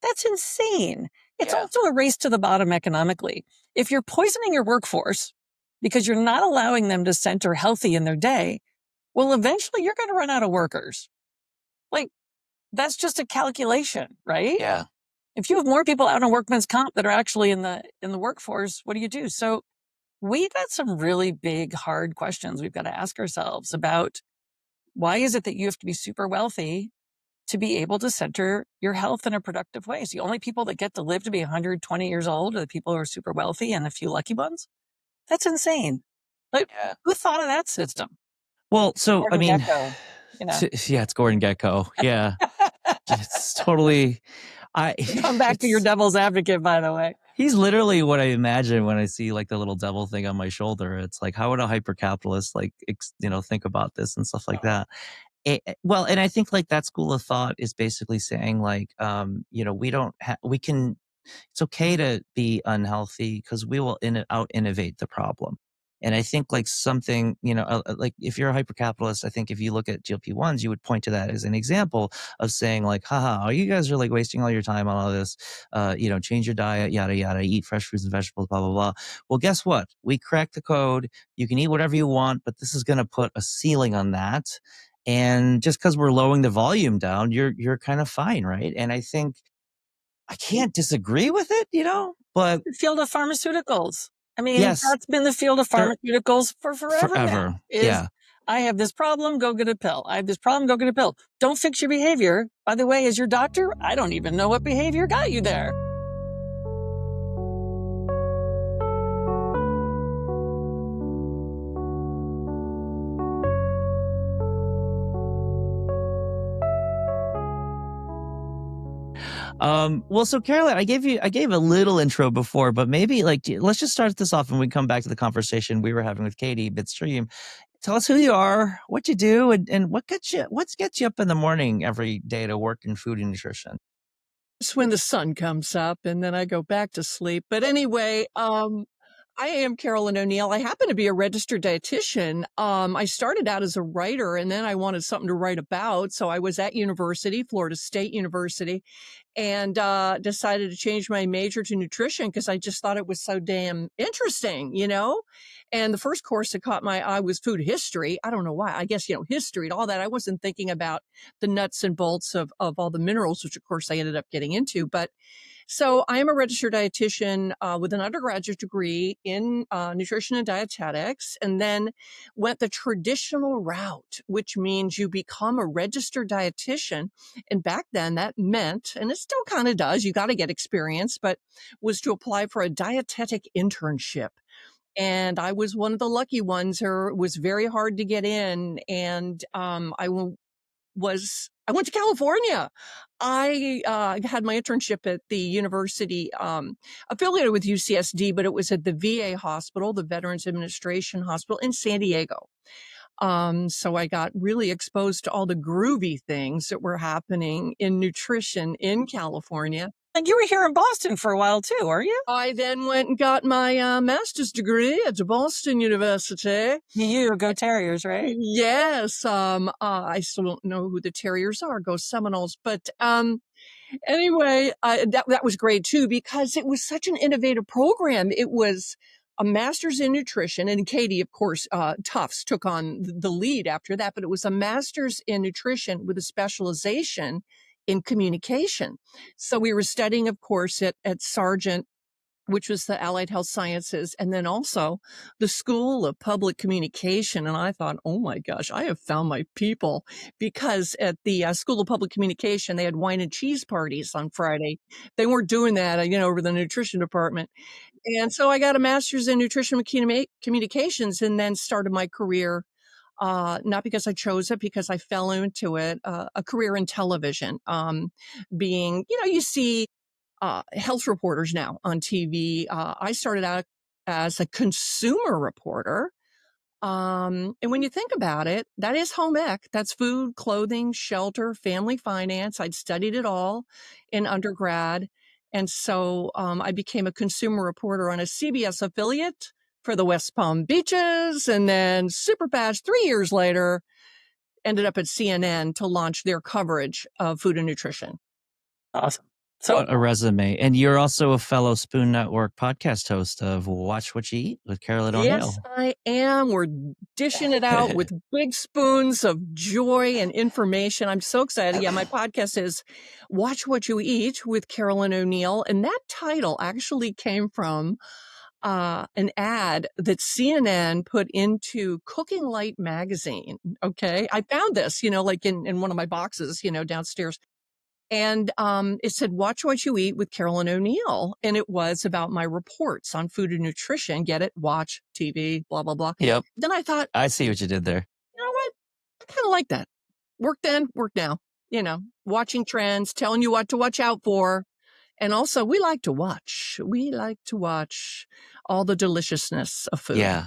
B: That's insane. It's also a race to the bottom economically. If you're poisoning your workforce because you're not allowing them to center healthy in their day, well, eventually you're going to run out of workers. That's just a calculation, right?
A: Yeah.
B: If you have more people out on workman's comp that are actually in the workforce, what do you do? So we've got some really big, hard questions we've got to ask ourselves about, why is it that you have to be super wealthy to be able to center your health in a productive way? So the only people that get to live to be 120 years old are the people who are super wealthy, and a few lucky ones? That's insane. Who thought of that system?
A: Well, so,
B: Gordon Gekko,
A: yeah, it's Gordon Gekko. Yeah. It's totally,
B: come back to your devil's advocate, by the way.
A: He's literally what I imagine when I see the little devil thing on my shoulder. It's how would a hyper-capitalist think about this and stuff like that? Well, and I think that school of thought is basically saying it's okay to be unhealthy because we will out innovate the problem. And I think something, if you're a hyper-capitalist, I think if you look at GLP-1s, you would point to that as an example of saying haha, you guys are wasting all your time on all this, change your diet, yada, yada, eat fresh fruits and vegetables, blah, blah, blah. Well, guess what? We cracked the code. You can eat whatever you want, but this is going to put a ceiling on that. And just because we're lowering the volume down, you're kind of fine, right? And I think I can't disagree with it, but
B: The field of pharmaceuticals. I mean,
A: yes,
B: that's been the field of
A: they're
B: pharmaceuticals for forever now,
A: forever.
B: is
A: Yeah.
B: I have this problem, go get a pill. I have this problem, go get a pill. Don't fix your behavior. By the way, as your doctor, I don't even know what behavior got you there.
A: Well, so Carolyn, I gave a little intro before, but maybe let's just start this off and we come back to the conversation we were having with Katie midstream. Tell us who you are, what you do, and what gets you up in the morning every day to work in food and nutrition.
C: It's when the sun comes up and then I go back to sleep. But anyway, I am Carolyn O'Neil. I happen to be a registered dietitian. I started out as a writer and then I wanted something to write about. So I was at university, Florida State University, and decided to change my major to nutrition because I just thought it was so damn interesting. And the first course that caught my eye was food history. I don't know why. I guess, history and all that. I wasn't thinking about the nuts and bolts of all the minerals, which of course I ended up getting into. But so I am a registered dietitian with an undergraduate degree in nutrition and dietetics, and then went the traditional route, which means you become a registered dietitian. And back then that meant, and it still kind of does, you got to get experience, but was to apply for a dietetic internship. And I was one of the lucky ones, or it was very hard to get in. And I went to California. I had my internship at the university affiliated with UCSD, but it was at the VA hospital, the Veterans Administration Hospital in San Diego. So I got really exposed to all the groovy things that were happening in nutrition in California.
B: And you were here in Boston for a while too, are you?
C: I then went and got my master's degree at Boston University.
B: You go Terriers, right?
C: Yes. I still don't know who the Terriers are. Go Seminoles. But anyway, that was great too, because it was such an innovative program. It was a master's in nutrition, and Katie, of course, Tufts took on the lead after that, but it was a master's in nutrition with a specialization in communication. So we were studying, of course, at Sargent, which was the Allied Health Sciences, and then also the School of Public Communication. And I thought, oh my gosh, I have found my people, because at the School of Public Communication, they had wine and cheese parties on Friday. They weren't doing that, over the nutrition department. And so I got a master's in nutrition communications and then started my career, not because I chose it, because I fell into it, a career in television, being, you see health reporters now on TV. I started out as a consumer reporter. And when you think about it, that is home ec. That's food, clothing, shelter, family finance. I'd studied it all in undergrad. And so I became a consumer reporter on a CBS affiliate for the West Palm Beaches. And then super fast, 3 years later, ended up at CNN to launch their coverage of food and nutrition.
B: Awesome. So
A: What a resume. And you're also a fellow Spoon Network podcast host of Watch What You Eat with Carolyn O'Neil.
C: Yes, I am. We're dishing it out with big spoons of joy and information. I'm so excited. Yeah, my podcast is Watch What You Eat with Carolyn O'Neil. And that title actually came from an ad that CNN put into Cooking Light magazine. Okay. I found this, like in one of my boxes, downstairs. And it said, Watch What You Eat with Carolyn O'Neil. And it was about my reports on food and nutrition. Get it? Watch TV, blah, blah, blah.
A: Yep.
C: Then I thought,
A: I see what you did there.
C: you know what? I kind of like that. Work then, work now. Watching trends, telling you what to watch out for. And also, we like to watch. We like to watch all the deliciousness of food.
A: Yeah.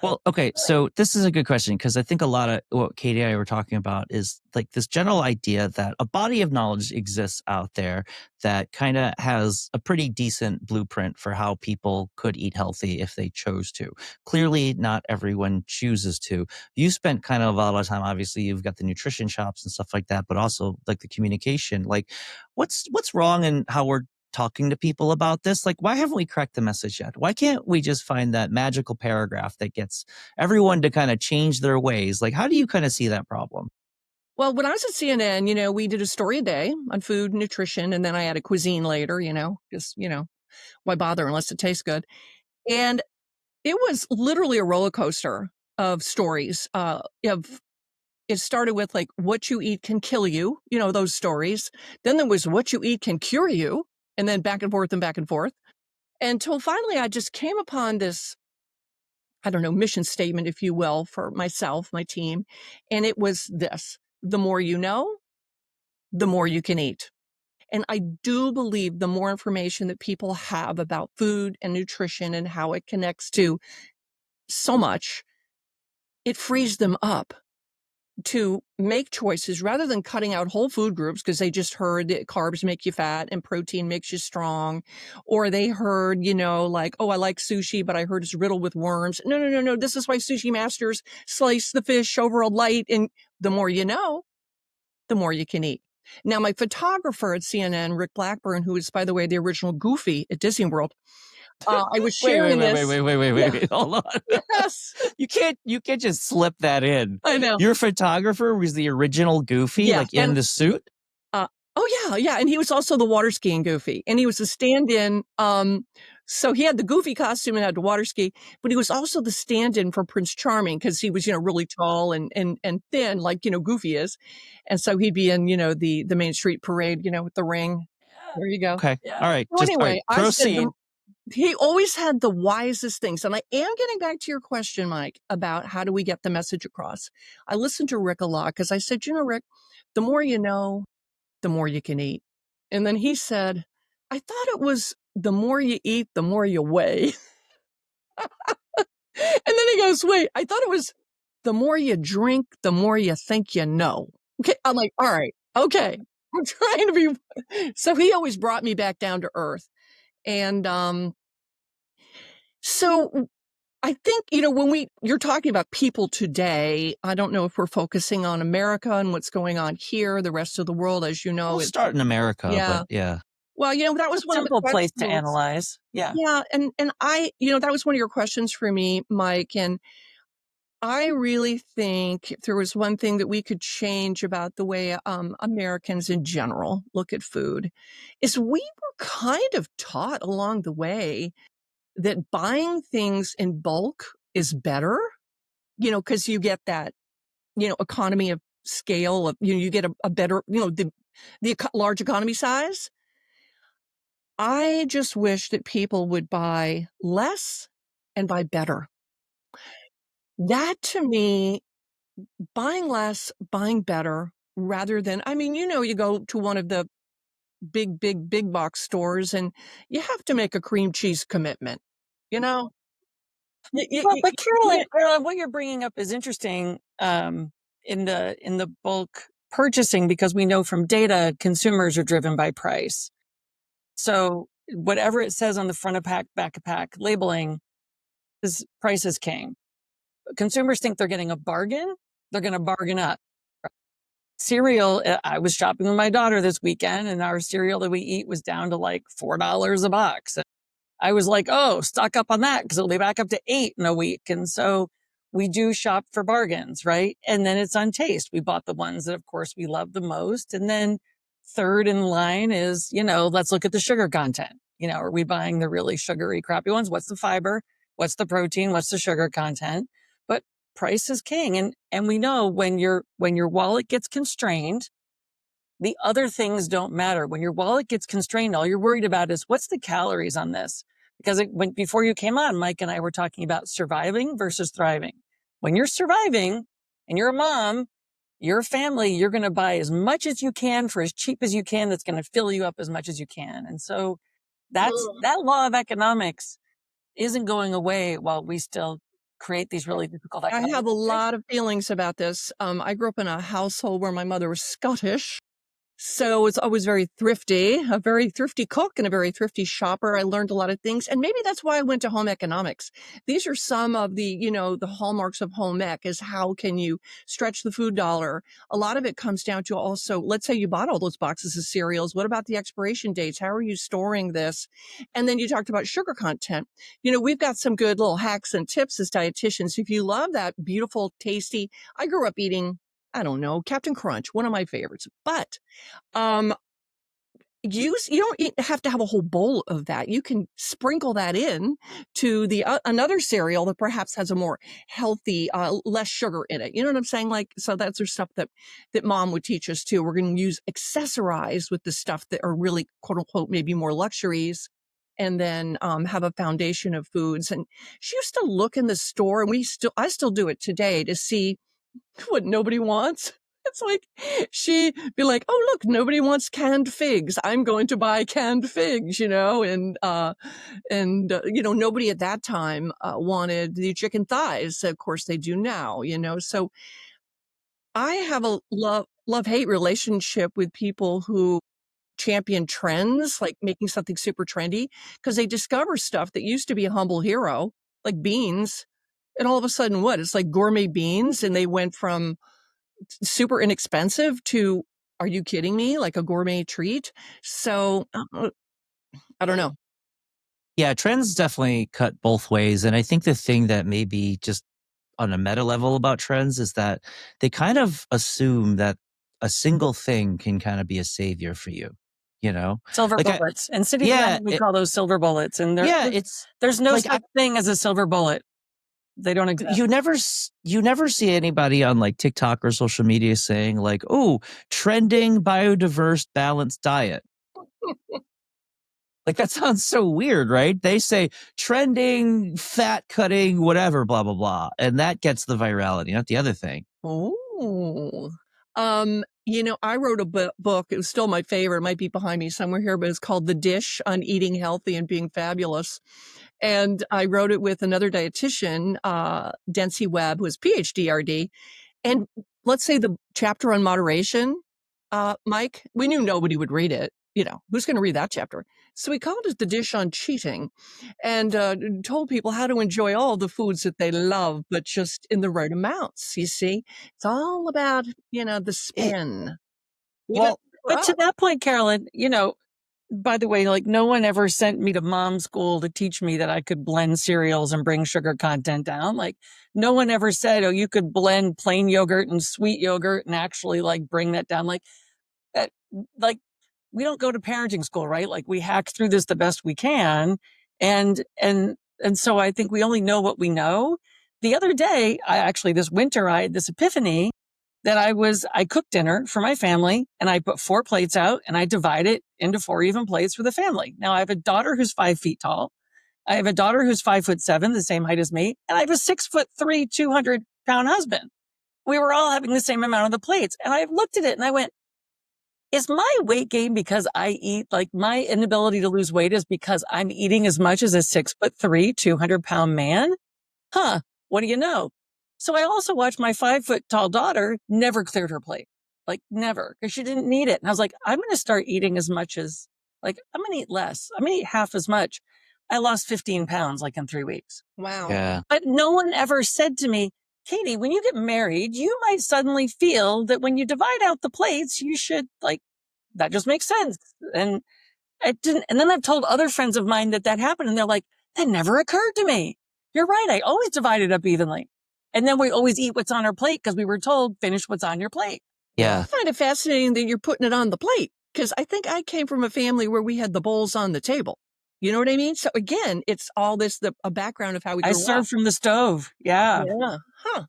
A: Well, okay. So this is a good question, because I think a lot of what Katie and I were talking about is like this general idea that a body of knowledge exists out there that kind of has a pretty decent blueprint for how people could eat healthy if they chose to. Clearly, not everyone chooses to. You spent kind of a lot of time, obviously, you've got the nutrition shops and stuff like that, but also like the communication. Like, what's wrong in how we're talking to people about this? Like, why haven't we cracked the message yet? Why can't we just find that magical paragraph that gets everyone to kind of change their ways? Like, how do you kind of see that problem?
C: Well, when I was at CNN, we did a story a day on food and nutrition, and then I had a cuisine later, just, why bother unless it tastes good? And it was literally a roller coaster of stories. It started with like what you eat can kill you, those stories. Then there was what you eat can cure you, and then back and forth and back and forth. Until finally I just came upon this, I don't know, mission statement, if you will, for myself, my team. And it was this: the more you know, the more you can eat. And I do believe the more information that people have about food and nutrition and how it connects to so much, it frees them up to make choices rather than cutting out whole food groups because they just heard that carbs make you fat and protein makes you strong. Or they heard, like, oh, I like sushi, but I heard it's riddled with worms. No, no, no, no. This is why sushi masters slice the fish over a light. And the more you know, the more you can eat. Now, my photographer at CNN, Rick Blackburn, who is, by the way, the original Goofy at Disney World, I was
A: Wait,
C: sharing this.
A: wait. Hold on.
C: Yes.
A: You can't just slip that in.
C: I know.
A: Your photographer was the original Goofy,
C: Yeah,
A: like in the suit?
C: Oh, yeah. And he was also the water skiing Goofy. And he was a stand-in. So he had the Goofy costume and had to water ski, but he was also the stand-in for Prince Charming because he was, really tall and thin, like, Goofy is. And so he'd be in, the Main Street Parade, with the ring. There you go.
A: Okay.
B: Yeah.
A: All right.
C: So anyway, I said
A: proceed.
C: he always had the wisest things. And I am getting back to your question, Mike, about how do we get the message across? I listened to Rick a lot because I said, Rick, the more you know, the more you can eat. And then he said, I thought it was the more you eat, the more you weigh. And then he goes, wait, I thought it was the more you drink, the more you think you know. Okay. I'm like, all right. Okay. I'm trying to be. So he always brought me back down to earth. And so I think, when you're talking about people today, I don't know if we're focusing on America and what's going on here, the rest of the world, as you know.
A: We'll start in America,
C: Yeah.
A: but yeah.
C: Well, that was one of the
B: Simple place to
C: questions.
B: analyze. Yeah.
C: Yeah. And I, that was one of your questions for me, Mike. And I really think if there was one thing that we could change about the way Americans in general look at food, is we were kind of taught along the way that buying things in bulk is better, because you get that, economy of scale of, you get a better, the large economy size. I just wish that people would buy less and buy better. That to me, buying less, buying better, rather than, you go to one of the big box stores and you have to make a cream cheese commitment, you know?
B: Well, but Carolyn, what you're bringing up is interesting in the bulk purchasing, because we know from data consumers are driven by price. So whatever it says on the front of pack, back of pack labeling, is price is king. Consumers think they're getting a bargain. They're going to bargain up. Cereal, I was shopping with my daughter this weekend, and our cereal that we eat was down to like $4 a box. I was like, oh, stock up on that because it'll be back up to $8 in a week. And so we do shop for bargains, right? And then it's on taste. We bought the ones that, of course, we love the most. And then third in line is, let's look at the sugar content. Are we buying the really sugary, crappy ones? What's the fiber? What's the protein? What's the sugar content? But price is king. And we know when your wallet gets constrained, the other things don't matter. When your wallet gets constrained, all you're worried about is what's the calories on this? Because before you came on, Mike and I were talking about surviving versus thriving. When you're surviving and you're a mom, you're a family, you're going to buy as much as you can for as cheap as you can. That's going to fill you up as much as you can. And so that law of economics isn't going away while we still create these really difficult economic
C: I have a lot of feelings about this. I grew up in a household where my mother was Scottish. So it's always a very thrifty cook and a very thrifty shopper. I learned a lot of things. And maybe that's why I went to home economics. These are some of the, the hallmarks of home ec is how can you stretch the food dollar? A lot of it comes down to also, let's say you bought all those boxes of cereals. What about the expiration dates? How are you storing this? And then you talked about sugar content. We've got some good little hacks and tips as dietitians. If you love that beautiful, tasty, I grew up eating I don't know, Captain Crunch, one of my favorites. But um, you don't have to have a whole bowl of that. You can sprinkle that in to the another cereal that perhaps has a more healthy, less sugar in it. You know what I'm saying? Like, so that's the stuff that mom would teach us too. We're going to accessorize with the stuff that are really quote unquote maybe more luxuries, and then have a foundation of foods. And she used to look in the store, and I still do it today to see what nobody wants. It's like she'd be like, "Oh, look, nobody wants canned figs. I'm going to buy canned figs," nobody at that time wanted the chicken thighs. Of course, they do now. So I have a love-hate relationship with people who champion trends, like making something super trendy, because they discover stuff that used to be a humble hero, like beans, and all of a sudden, what? It's like gourmet beans, and they went from super inexpensive to, are you kidding me? Like a gourmet treat. So I don't know.
A: Yeah, trends definitely cut both ways. And I think the thing that maybe just on a meta level about trends is that they kind of assume that a single thing can kind of be a savior for you,
B: Silver
A: like
B: bullets. In City
A: yeah,
B: we call those silver bullets. And there's no
A: like
B: such thing as a silver bullet. They don't exist.
A: You never see anybody on like TikTok or social media saying like, "Oh, trending biodiverse balanced diet." Like that sounds so weird, right? They say trending fat cutting whatever blah blah blah, and that gets the virality, not the other thing.
C: Oh. I wrote a book. It was still my favorite. It might be behind me somewhere here, but it's called The Dish on Eating Healthy and Being Fabulous. And I wrote it with another dietitian, Dency Webb, who is PhD RD. And let's say the chapter on moderation, Mike, we knew nobody would read it. Who's going to read that chapter? So we called it The Dish on Cheating, and told people how to enjoy all the foods that they love, but just in the right amounts. You see, it's all about, the spin.
B: But to that point, Carolyn, by the way, like no one ever sent me to mom school to teach me that I could blend cereals and bring sugar content down. Like no one ever said, oh, you could blend plain yogurt and sweet yogurt and actually like bring that down. Like that, like we don't go to parenting school, right? Like we hack through this the best we can. And so I think we only know what we know. The other day, this winter, I had this epiphany that I cooked dinner for my family and I put 4 plates out and I divide it into 4 even plates for the family. Now I have a daughter who's 5 feet tall. I have a daughter who's 5'7", the same height as me. And I have a 6'3", 200-pound husband. We were all having the same amount of the plates. And I looked at it and I went, is my weight gain because I eat, like my inability to lose weight is because I'm eating as much as a 6'3", 200-pound man? Huh, what do you know? So I also watched my 5-foot tall daughter never cleared her plate. Like never, because she didn't need it. And I was like, I'm going to start eating as much as, like, I'm going to eat less. I'm going to eat half as much. I lost 15 pounds like in 3 weeks.
C: Wow.
A: Yeah.
B: But no one ever said to me, Katie, when you get married, you might suddenly feel that when you divide out the plates, you should that just makes sense. And it didn't. And then I've told other friends of mine that happened and they're like, that never occurred to me. You're right. I always divide it up evenly. And then we always eat what's on our plate because we were told finish what's on your plate.
A: Yeah.
C: I find it fascinating that you're putting it on the plate, because I think I came from a family where we had the bowls on the table. You know what I mean? So again, it's all a background of how we grew up.
B: I served from the stove. Yeah.
C: Yeah. Huh.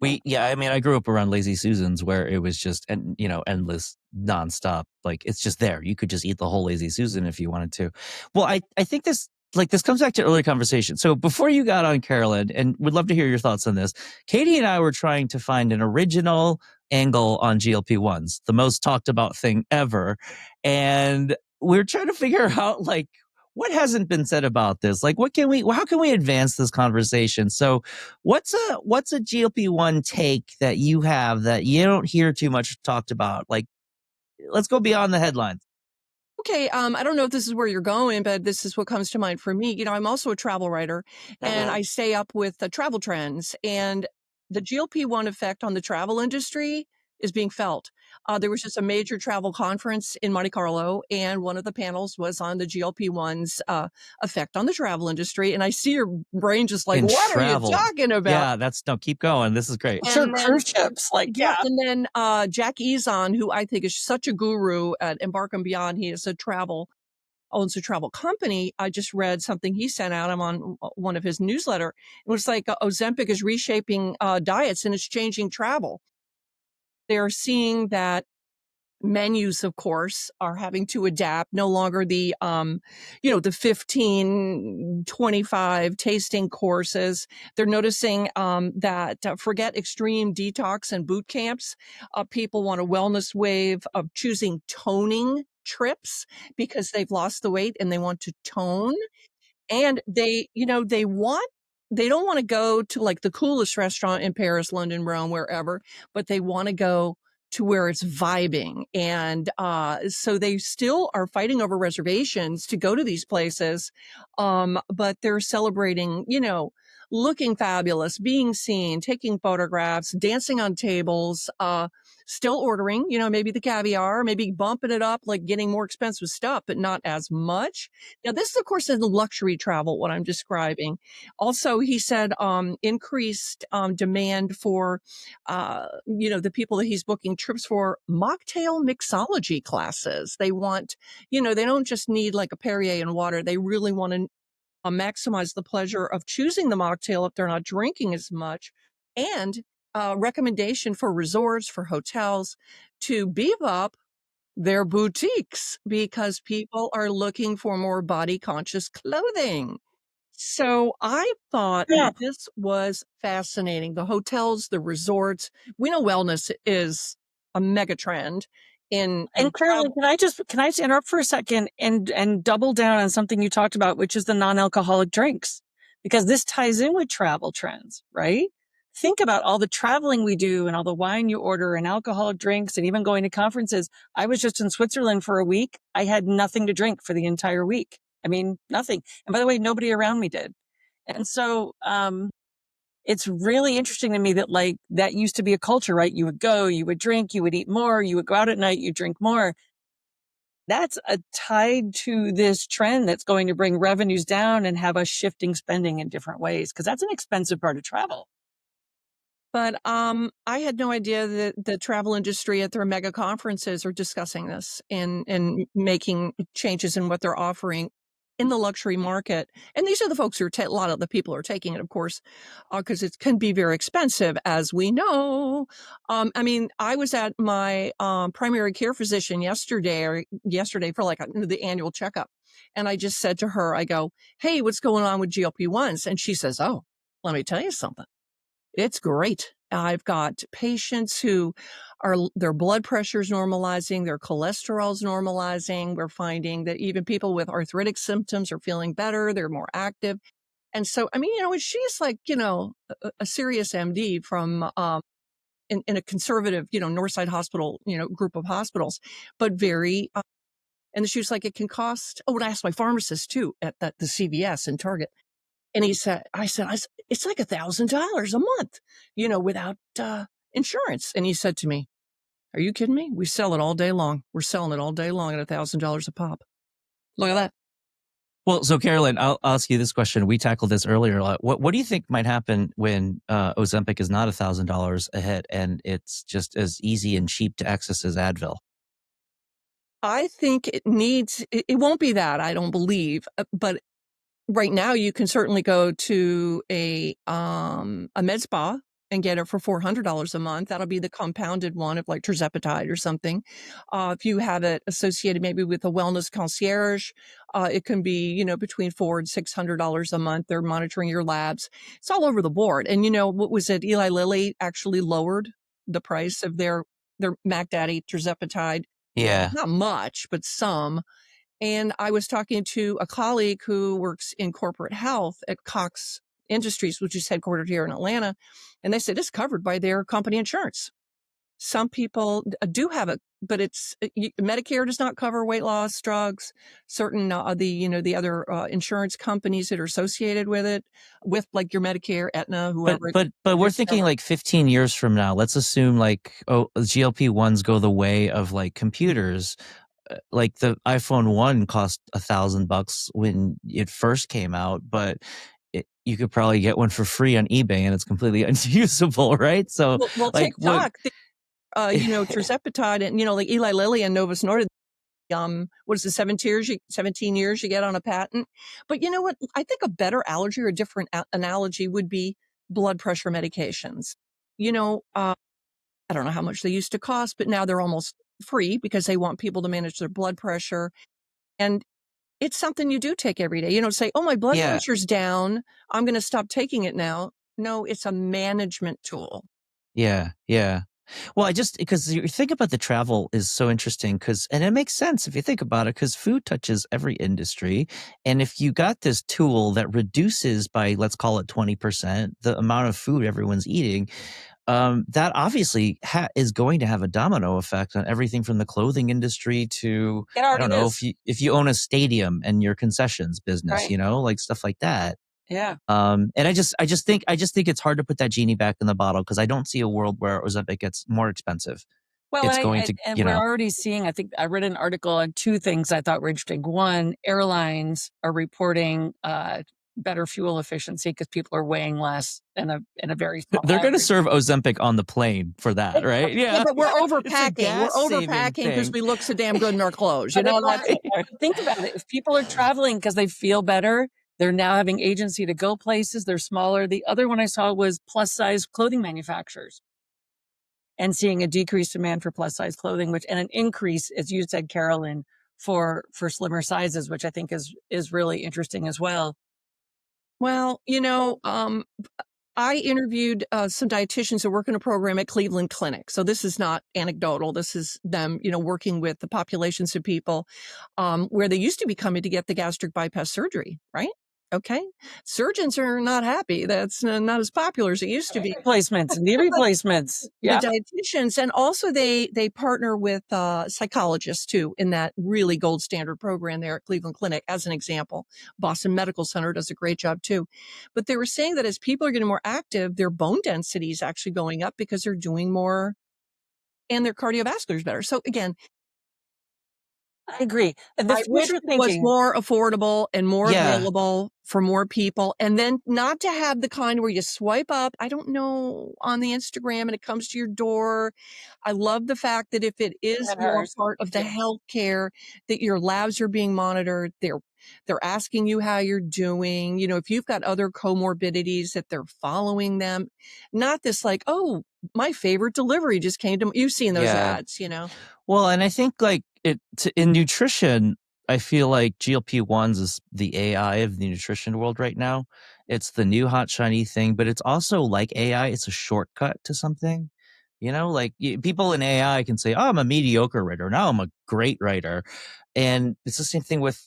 A: I grew up around Lazy Susans where it was just, endless, nonstop. Like it's just there. You could just eat the whole Lazy Susan if you wanted to. Well, I think this comes back to earlier conversation. So before you got on, Carolyn, and would love to hear your thoughts on this, Katie and I were trying to find an original angle on GLP-1s, the most talked about thing ever. And we're trying to figure out what hasn't been said about this? Like, how can we advance this conversation? So what's a GLP-1 take that you have that you don't hear too much talked about? Like, let's go beyond the headlines.
C: Okay, I don't know if this is where you're going, but this is what comes to mind for me. I'm also a travel writer, and I stay up with the travel trends, and the GLP-1 effect on the travel industry is being felt. There was just a major travel conference in Monte Carlo, and one of the panels was on the GLP-1's effect on the travel industry. And I see your brain just like,
A: In
C: what are you
A: travel.
C: talking about?
A: Yeah, no, keep going. This is great.
B: Sure,
C: And then,
B: cruise ships, like,
C: yeah,
B: yeah.
C: and then Jack Ezon, who I think is such a guru at Embark and Beyond, he is owns a travel company. I just read something he sent out. I'm on one of his newsletter. It was like Ozempic is reshaping diets and it's changing travel. They're seeing that menus, of course, are having to adapt. No longer the 15, 25 tasting courses. They're noticing that forget extreme detox and boot camps. People want a wellness wave of choosing toning trips because they've lost the weight and they want to tone. And they don't want to go to like the coolest restaurant in Paris, London, Rome, wherever, but they want to go to where it's vibing. And so they still are fighting over reservations to go to these places. But they're celebrating, looking fabulous, being seen, taking photographs, dancing on tables, still ordering, maybe the caviar, maybe bumping it up, like getting more expensive stuff, but not as much. Now, this is, of course, is the luxury travel, what I'm describing. Also, he said increased demand for, the people that he's booking trips for mocktail mixology classes. They want, they don't just need like a Perrier and water. They really want to maximize the pleasure of choosing the mocktail if they're not drinking as much. And recommendation for resorts, for hotels to beef up their boutiques because people are looking for more body conscious clothing. So I thought
B: Yeah.
C: this was fascinating. The hotels, the resorts, we know wellness is a mega trend in
B: And
C: travel.
B: Carolyn, can I just interrupt for a second and double down on something you talked about, which is the non-alcoholic drinks, because this ties in with travel trends, right? Think about all the traveling we do and all the wine you order and alcoholic drinks and even going to conferences. I was just in Switzerland for a week. I had nothing to drink for the entire week. I mean, nothing. And by the way, nobody around me did. And so, it's really interesting to me that like that used to be a culture, right? You would go, you would drink, you would eat more, you would go out at night, you drink more. That's tied to this trend that's going to bring revenues down and have us shifting spending in different ways because that's an expensive part of travel.
C: But I had no idea that the travel industry at their mega conferences are discussing this and making changes in what they're offering in the luxury market. And these are the folks who are a lot of the people are taking it, of course, because it can be very expensive, as we know. I mean, I was at my primary care physician yesterday for like the annual checkup, and I just said to her, I go, "Hey, what's going on with GLP-1s?" And she says, "Oh, let me tell you something. It's great. I've got patients who their blood pressure's normalizing, their cholesterol's normalizing. We're finding that even people with arthritic symptoms are feeling better. They're more active." And so, I mean, and she's like, a serious MD from, in a conservative, Northside Hospital, group of hospitals, but very, and she was like, it can cost, and I asked my pharmacist too at the CVS and Target. And I said, it's like $1,000 a month, without insurance. And he said to me, "Are you kidding me? We sell it all day long. We're selling it all day long at $1,000 a pop. Look at that."
A: Well, so Carolyn, I'll ask you this question. We tackled this earlier a lot. What do you think might happen when Ozempic is not $1,000 a hit and it's just as easy and cheap to access as Advil?
C: I think it won't be that, I don't believe, but right now you can certainly go to a med spa and get it for $400 a month. That'll be the compounded one of like tirzepatide or something. If you have it associated maybe with a wellness concierge, it can be, between $400 and $600 a month. They're monitoring your labs. It's all over the board. And what was it? Eli Lilly actually lowered the price of their Mac Daddy tirzepatide.
A: Yeah.
C: Not much, but some. And I was talking to a colleague who works in corporate health at Cox Industries, which is headquartered here in Atlanta. And they said it's covered by their company insurance. Some people do have it, but Medicare does not cover weight loss drugs. Certain the other insurance companies that are associated with it, with like your Medicare, Aetna, whoever.
A: But we're thinking like 15 years from now. Let's assume like GLP-1s go the way of like computers. Like the iPhone 1 cost $1,000 when it first came out, but you could probably get one for free on eBay and it's completely unusable, right? So
C: well
A: like
C: TikTok, tirzepatide, and like Eli Lilly and Novo Nordisk. What is it, 17 years you get on a patent? But you know what? I think a better allergy or a different analogy would be blood pressure medications. I don't know how much they used to cost, but now they're almost free because they want people to manage their blood pressure. And it's something you do take every day. Say, oh, my blood pressure's down, I'm going to stop taking it now. No, it's a management tool.
A: Yeah. Well, because you think about the travel is so interesting and it makes sense if you think about it, because food touches every industry. And if you got this tool that reduces by, let's call it 20%, the amount of food everyone's eating, that obviously is going to have a domino effect on everything from the clothing industry to, I don't know, if you own a stadium and your concessions business,
B: right,
A: like stuff like that.
B: Yeah.
A: And I just think it's hard to put that genie back in the bottle because I don't see a world where Ozempic gets more expensive.
B: Well, we're already seeing, I think I read an article on two things I thought were interesting. One, airlines are reporting better fuel efficiency because people are weighing less in a very small
A: They're going to serve Ozempic on the plane for that, right?
C: Yeah, but we're overpacking. We're overpacking because we look so damn good in our clothes. Think
B: about it. If people are traveling because they feel better, they're now having agency to go places. They're smaller. The other one I saw was plus size clothing manufacturers and seeing a decreased demand for plus size clothing, and an increase, as you said, Carolyn, for slimmer sizes, which I think is really interesting as well.
C: Well, I interviewed some dietitians that work in a program at Cleveland Clinic. So this is not anecdotal. This is them, working with the populations of people where they used to be coming to get the gastric bypass surgery, right? Okay. Surgeons are not happy. That's not as popular as it used to be.
B: Knee replacements.
C: Yeah. The dietitians, and also they partner with psychologists too in that really gold standard program there at Cleveland Clinic, as an example. Boston Medical Center does a great job too. But they were saying that as people are getting more active, their bone density is actually going up because they're doing more and their cardiovascular is better. So again,
B: I agree. And the future thinking
C: was more affordable and more available for more people. And then not to have the kind where you swipe up, I don't know, on the Instagram and it comes to your door. I love the fact that if it is more part of the healthcare, that your labs are being monitored. They're asking you how you're doing. If you've got other comorbidities, that they're following them. Not this like, oh, my favorite delivery just came to me. You've seen those ads,
A: Well, and I think like in nutrition, I feel like GLP-1s is the AI of the nutrition world right now. It's the new hot shiny thing, but it's also like AI. It's a shortcut to something. Like people in AI can say, "Oh, I'm a mediocre writer. Now I'm a great writer," and it's the same thing with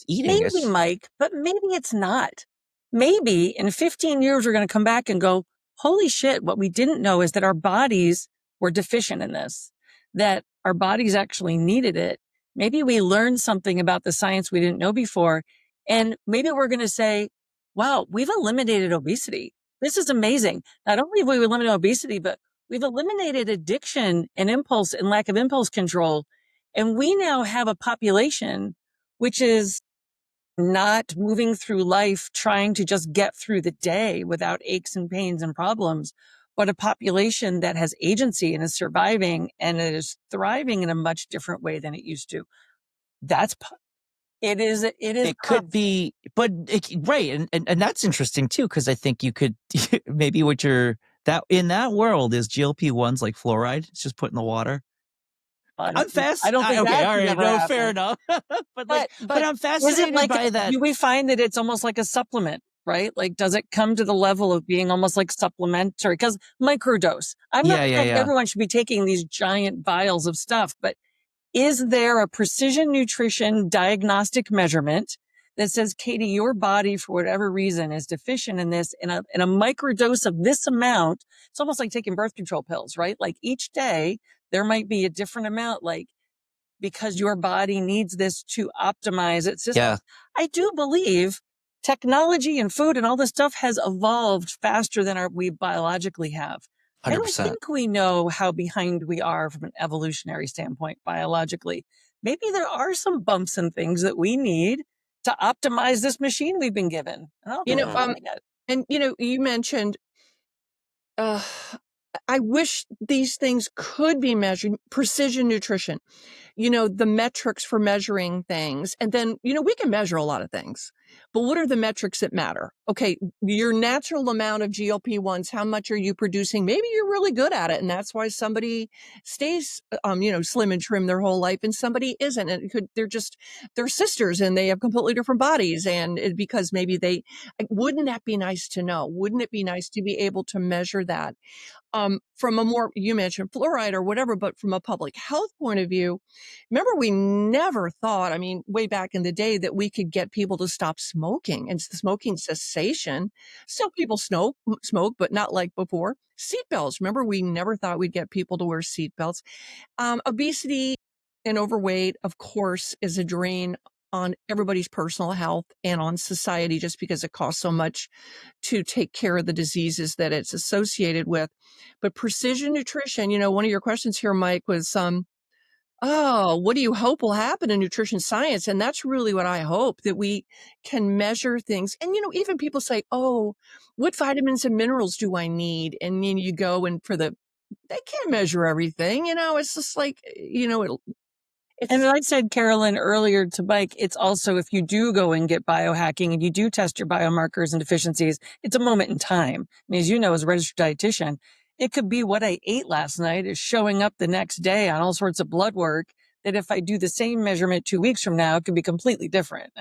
A: eating.
B: Maybe, Mike, but maybe it's not. Maybe in 15 years we're going to come back and go, "Holy shit! What we didn't know is that our bodies were deficient in this. That our bodies actually needed it. Maybe we learned something about the science we didn't know before, and maybe we're going to say, wow, we've eliminated obesity. This is amazing. Not only have we eliminated obesity, but we've eliminated addiction and impulse and lack of impulse control. And we now have a population which is not moving through life trying to just get through the day without aches and pains and problems, but a population that has agency and is surviving and is thriving in a much different way than it used to. It
A: could be, but right. And that's interesting too, because I think you could maybe in that world is GLP-1s like fluoride. It's just put in the water. I'm fascinated.
B: I don't think
A: okay,
B: that
A: all right, no,
B: happen.
A: fair enough. but I'm fascinated by that.
B: Do we find that it's almost like a supplement, right? Like, does it come to the level of being almost like supplementary? Because microdose. I'm not saying everyone should be taking these giant vials of stuff, but is there a precision nutrition diagnostic measurement that says, Katie, your body, for whatever reason, is deficient in this, in a microdose of this amount. It's almost like taking birth control pills, right? Like each day there might be a different amount, like because your body needs this to optimize its system.
A: Yeah.
B: I do believe technology and food and all this stuff has evolved faster than we biologically have. I don't
A: 100%.
B: think we know how behind we are from an evolutionary standpoint biologically. Maybe there are some bumps and things that we need to optimize this machine we've been given. And I don't
C: You
B: think
C: know,
B: we're doing it.
C: and you mentioned, uh, I wish these things could be measured. Precision nutrition, the metrics for measuring things. And then, we can measure a lot of things, but what are the metrics that matter? Okay, your natural amount of GLP-1s, how much are you producing? Maybe you're really good at it. And that's why somebody stays, slim and trim their whole life and somebody isn't. And they're sisters and they have completely different bodies. And because maybe wouldn't that be nice to know? Wouldn't it be nice to be able to measure that? From a more, you mentioned fluoride or whatever, but from a public health point of view, remember, we never thought, way back in the day, that we could get people to stop smoking and smoking cessation. Still people smoke, but not like before. Seatbelts. Remember, we never thought we'd get people to wear seatbelts. Obesity and overweight, of course, is a drain on everybody's personal health and on society, just because it costs so much to take care of the diseases that it's associated with. But precision nutrition, one of your questions here, Mike, was, what do you hope will happen in nutrition science? And that's really what I hope, that we can measure things. And, even people say, oh, what vitamins and minerals do I need? And then you go and they can't measure everything. It's just like,
B: And I said, Carolyn, earlier to Mike, it's also, if you do go and get biohacking and you do test your biomarkers and deficiencies, it's a moment in time. As you know, as a registered dietitian, it could be what I ate last night is showing up the next day on all sorts of blood work, that if I do the same measurement 2 weeks from now, it could be completely different.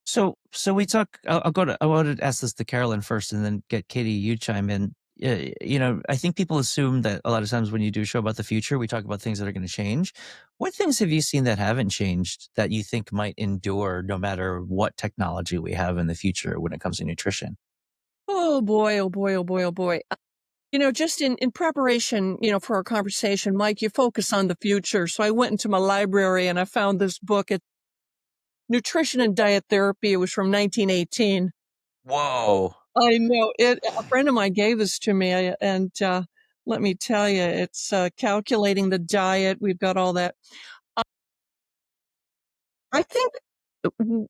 A: So we talk. I wanted to ask this to Carolyn first, and then get Katie. You chime in. I think people assume that a lot of times when you do a show about the future, we talk about things that are going to change. What things have you seen that haven't changed that you think might endure no matter what technology we have in the future when it comes to nutrition?
C: Oh boy, oh boy, oh boy, oh boy. Just in preparation, for our conversation, Mike, you focus on the future. So I went into my library and I found this book. It's Nutrition and Diet Therapy. It was from 1918.
A: Whoa.
C: I know it. A friend of mine gave this to me, and let me tell you, it's calculating the diet. We've got all that. I think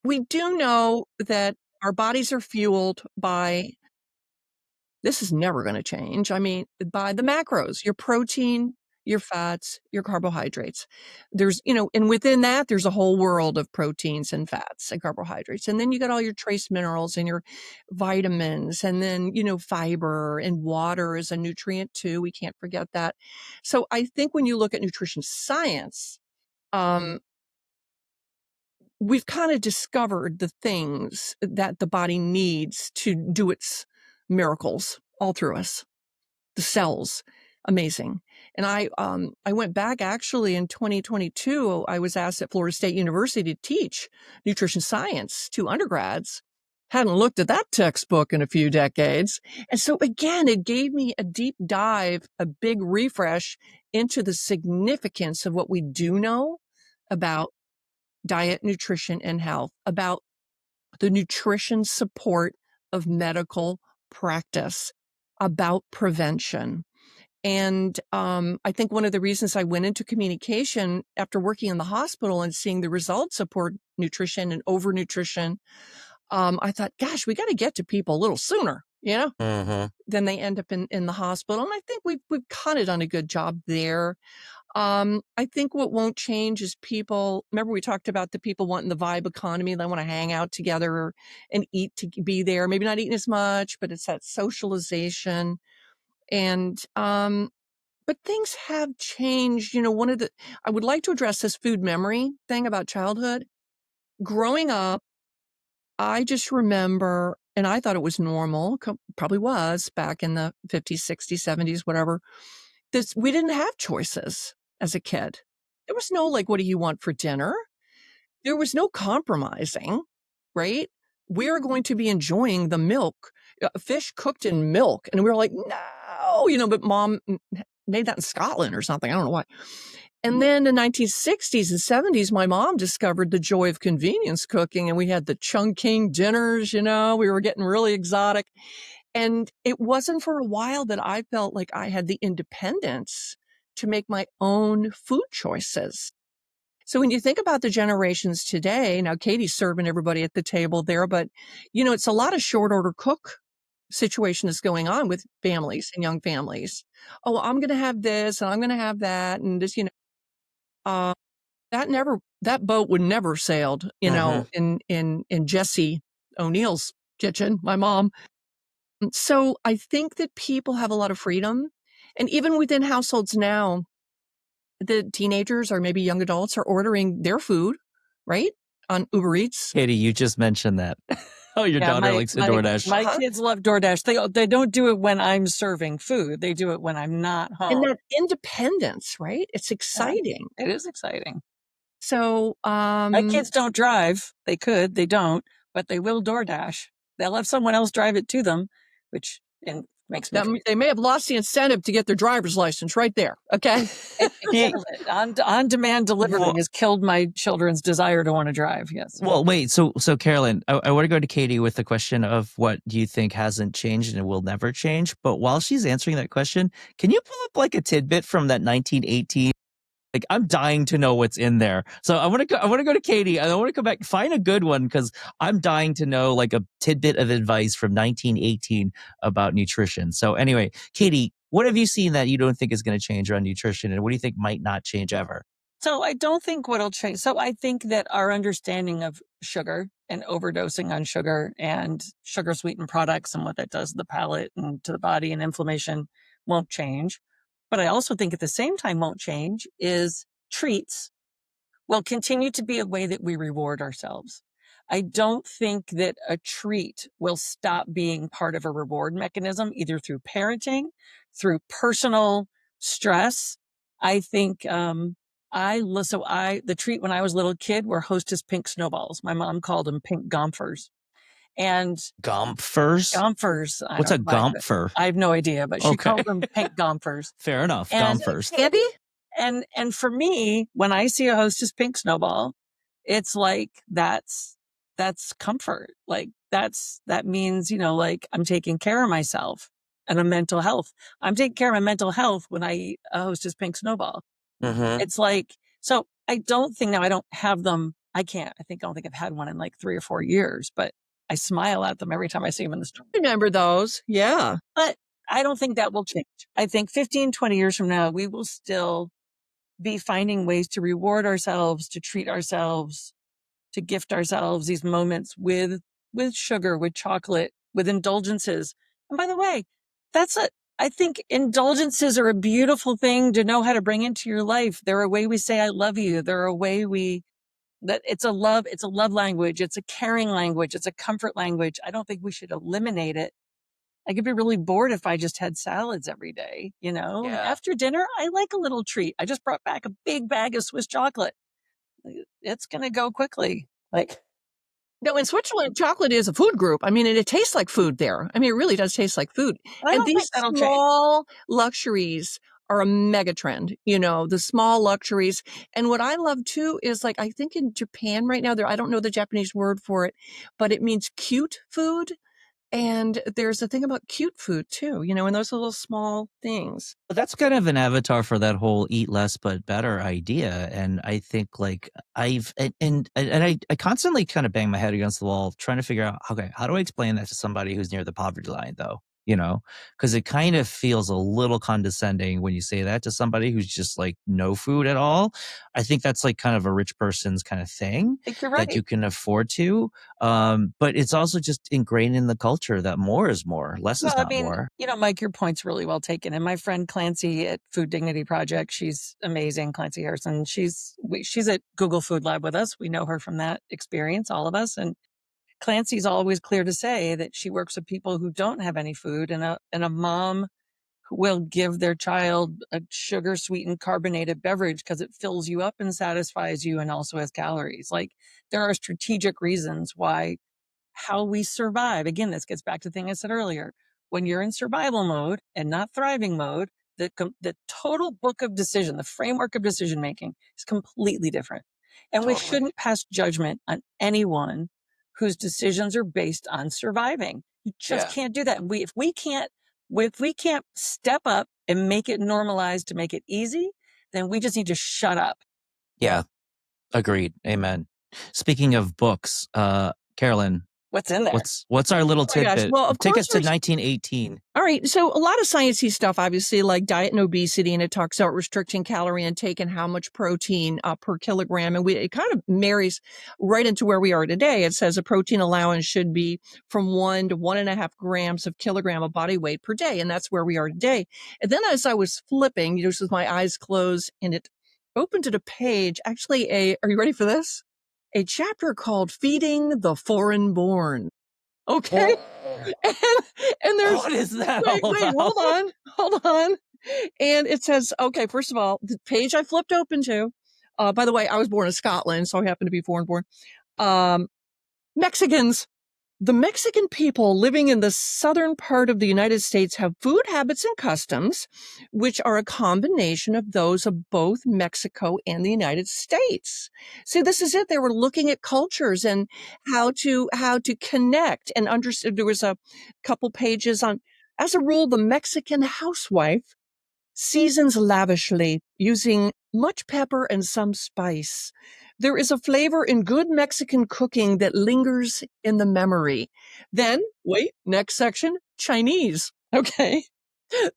C: we do know that our bodies are fueled by, this is never going to change. By the macros, your protein, your fats, your carbohydrates. There's, and within that, there's a whole world of proteins and fats and carbohydrates. And then you got all your trace minerals and your vitamins, and then, fiber and water is a nutrient too. We can't forget that. So I think when you look at nutrition science, we've kind of discovered the things that the body needs to do its miracles all through us. The cells, amazing. And I went back actually in 2022. I was asked at Florida State University to teach nutrition science to undergrads. Hadn't looked at that textbook in a few decades. And so again, it gave me a deep dive, a big refresh into the significance of what we do know about diet, nutrition, and health, about the nutrition support of medical practice, about prevention. And I think one of the reasons I went into communication after working in the hospital and seeing the results of poor nutrition and overnutrition, I thought, gosh, we got to get to people a little sooner,
A: Mm-hmm.
C: than they end up in the hospital. And I think we've kind of done a good job there. I think what won't change is people. Remember, we talked about the people wanting the vibe economy. They want to hang out together and eat, to be there. Maybe not eating as much, but it's that socialization. And, but things have changed. I would like to address this food memory thing about childhood. Growing up, I just remember, and I thought it was normal, probably was back in the 50s, 60s, 70s, whatever. We didn't have choices as a kid. There was no, like, what do you want for dinner? There was no compromising. right? We're going to be enjoying the milk, fish cooked in milk. And we were like, no, but mom made that in Scotland or something. I don't know why. And then in the 1960s and 70s, my mom discovered the joy of convenience cooking, and we had the Chungking dinners, we were getting really exotic. And it wasn't for a while that I felt like I had the independence to make my own food choices. So when you think about the generations today, now Katie's serving everybody at the table there, but it's a lot of short order cook situation is going on with families and young families. Oh, I'm going to have this and I'm going to have that. And just, uh, that boat would never sailed, in Jessie O'Neil's kitchen, my mom. So I think that people have a lot of freedom, and even within households now, the teenagers or maybe young adults are ordering their food, right? On Uber Eats.
A: Katie, you just mentioned that. Oh, your daughter likes to DoorDash.
B: My kids love DoorDash. They don't do it when I'm serving food. They do it when I'm not home.
C: And that independence, right? It's exciting.
B: Yeah, it is exciting.
C: So,
B: my kids don't drive. They could, they don't, but they will DoorDash. They'll have someone else drive it to them, which makes me.
C: They may have lost the incentive to get their driver's license right there. Okay.
B: On-demand delivery has killed my children's desire to want to drive. Yes.
A: Well, wait. So Carolyn, I want to go to Katie with the question of what do you think hasn't changed and will never change? But while she's answering that question, can you pull up like a tidbit from that 1918? Like, I'm dying to know what's in there. So I want to go to Katie. I want to come back, find a good one, because I'm dying to know like a tidbit of advice from 1918 about nutrition. So anyway, Katie, what have you seen that you don't think is going to change around nutrition, and what do you think might not change ever?
B: So I don't think what'll change. So I think that our understanding of sugar and overdosing on sugar and sugar sweetened products and what that does to the palate and to the body and inflammation won't change. But I also think at the same time won't change is treats will continue to be a way that we reward ourselves. I don't think that a treat will stop being part of a reward mechanism, either through parenting, through personal stress. I think, the treat when I was a little kid were Hostess pink snowballs. My mom called them pink gomphers. And
A: Gomphers?
B: Gomphers.
A: What's a gompher?
B: I have no idea, but she called them pink gomphers.
A: Fair enough.
B: And
A: Gomphers.
C: Candy?
B: And for me, when I see a Hostess pink snowball, it's like that's comfort. Like that means, like I'm taking care of myself and a mental health. I'm taking care of my mental health when I eat a Hostess pink snowball.
A: Mm-hmm.
B: It's like, so I don't think now I don't have them. I don't think I've had one in like 3 or 4 years, but I smile at them every time I see them in the store.
C: Remember those? Yeah.
B: But I don't think that will change. I think 15, 20 years from now, we will still be finding ways to reward ourselves, to treat ourselves, to gift ourselves these moments with sugar, with chocolate, with indulgences. And by the way, I think indulgences are a beautiful thing to know how to bring into your life. They're a way we say, I love you. They're a way that it's a love language. It's a caring language. It's a comfort language. I don't think we should eliminate it. I could be really bored if I just had salads every day,
A: Yeah.
B: After dinner, I like a little treat. I just brought back a big bag of Swiss chocolate. It's going to go quickly.
C: No, in Switzerland, chocolate is a food group. I mean, it tastes like food there. I mean, it really does taste like food. And these small luxuries are a mega trend, the small luxuries. And what I love too is I think in Japan right now, I don't know the Japanese word for it, but it means cute food. And there's a thing about cute food too, and those little small things.
A: But that's kind of an avatar for that whole eat less but better idea. And I think I constantly kind of bang my head against the wall trying to figure out, okay, how do I explain that to somebody who's near the poverty line though? Because it kind of feels a little condescending when you say that to somebody who's just no food at all. I think that's kind of a rich person's kind of thing.
B: I think you're right.
A: That you can afford to. But it's also just ingrained in the culture that more is more, less is not more.
B: Mike, your point's really well taken. And my friend Clancy at Food Dignity Project, she's amazing, Clancy Harrison. She's at Google Food Lab with us. We know her from that experience, all of us. And Clancy's always clear to say that she works with people who don't have any food, and a mom will give their child a sugar sweetened carbonated beverage because it fills you up and satisfies you and also has calories. Like, there are strategic reasons why how we survive. Again, this gets back to the thing I said earlier. When you're in survival mode and not thriving mode, the total book of decision, the framework of decision making is completely different. And we shouldn't pass judgment on anyone whose decisions are based on surviving. You just can't do that. If we can't step up and make it normalized to make it easy, then we just need to shut up.
A: Yeah. Agreed. Amen. Speaking of books, Carolyn,
B: What's in there?
A: what's our little
C: Oh my gosh.
A: tidbit?
C: Well, of
A: Take
C: course
A: us to 1918.
C: All right. So a lot of sciencey stuff, obviously, like diet and obesity, and it talks about restricting calorie intake and how much protein per kilogram. And it kind of marries right into where we are today. It says a protein allowance should be from 1 to 1.5 grams of kilogram of body weight per day. And that's where we are today. And then as I was flipping, just with my eyes closed, and it opened to a page, actually are you ready for this? A chapter called Feeding the Foreign Born. Okay. And there's,
A: What is that
C: wait,
A: all about?
C: hold on. And it says, okay, first of all, the page I flipped open to, by the way, I was born in Scotland, so I happen to be foreign born. Mexicans. The Mexican people living in the southern part of the United States have food habits and customs, which are a combination of those of both Mexico and the United States. See, this is it. They were looking at cultures and how to connect and understand. There was a couple pages on, as a rule, the Mexican housewife seasons lavishly, using much pepper and some spice. There is a flavor in good Mexican cooking that lingers in the memory. Then, wait, next section, Chinese. Okay.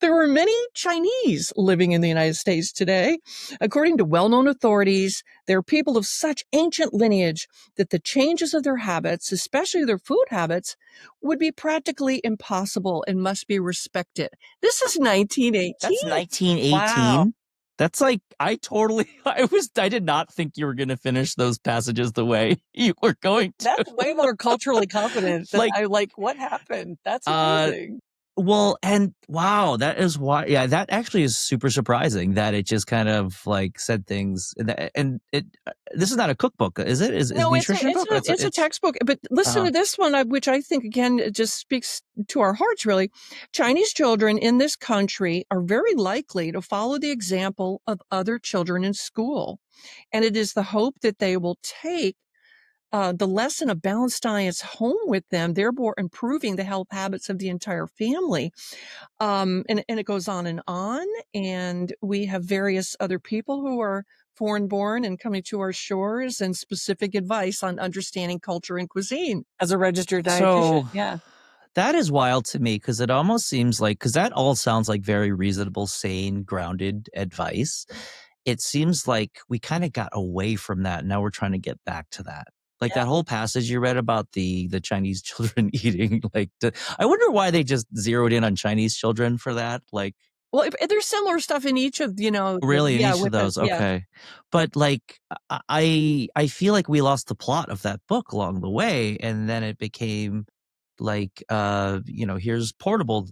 C: There are many Chinese living in the United States today. According to well-known authorities, they're people of such ancient lineage that the changes of their habits, especially their food habits, would be practically impossible and must be respected. This is 1918.
A: That's 1918.
B: Wow.
A: That's like, I did not think you were going to finish those passages the way you were going to.
B: That's way more culturally confident than what happened? That's amazing.
A: Well, and wow, that is why. Yeah, that actually is super surprising that it just kind of like said things. And this is not a cookbook, is it? Is
C: No,
A: a nutrition book?
C: it's a textbook. But listen to this one, which I think, again, it just speaks to our hearts, really. Chinese children in this country are very likely to follow the example of other children in school. And it is the hope that they will take the lesson of balanced diets home with them, thereby improving the health habits of the entire family. And it goes on. And we have various other people who are foreign born and coming to our shores, and specific advice on understanding culture and cuisine.
B: As a registered dietitian. Yeah.
A: That is wild to me, because it almost seems like, because that all sounds like very reasonable, sane, grounded advice. It seems like we kind of got away from that. And now we're trying to get back to that. Like that whole passage you read about the Chinese children eating, I wonder why they just zeroed in on Chinese children for that. Like,
C: well, there's similar stuff in each of,
A: really in each of those. Okay. But like, I feel like we lost the plot of that book along the way. And then it became like, here's portable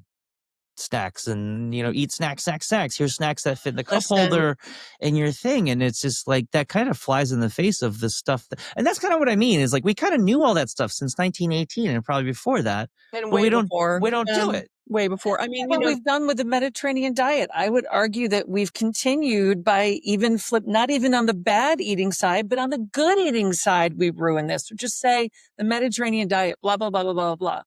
A: snacks and, eat snacks. Here's snacks that fit in the cup holder and your thing. And it's just like, that kind of flies in the face of the stuff. And that's kind of what I mean, is like, we kind of knew all that stuff since 1918 and probably before that.
C: And
A: but we don't do it.
C: Way before. I mean,
B: what we've done with the Mediterranean diet, I would argue that we've continued by even not even on the bad eating side, but on the good eating side, we've ruined this. So just say the Mediterranean diet, blah, blah, blah, blah, blah, blah.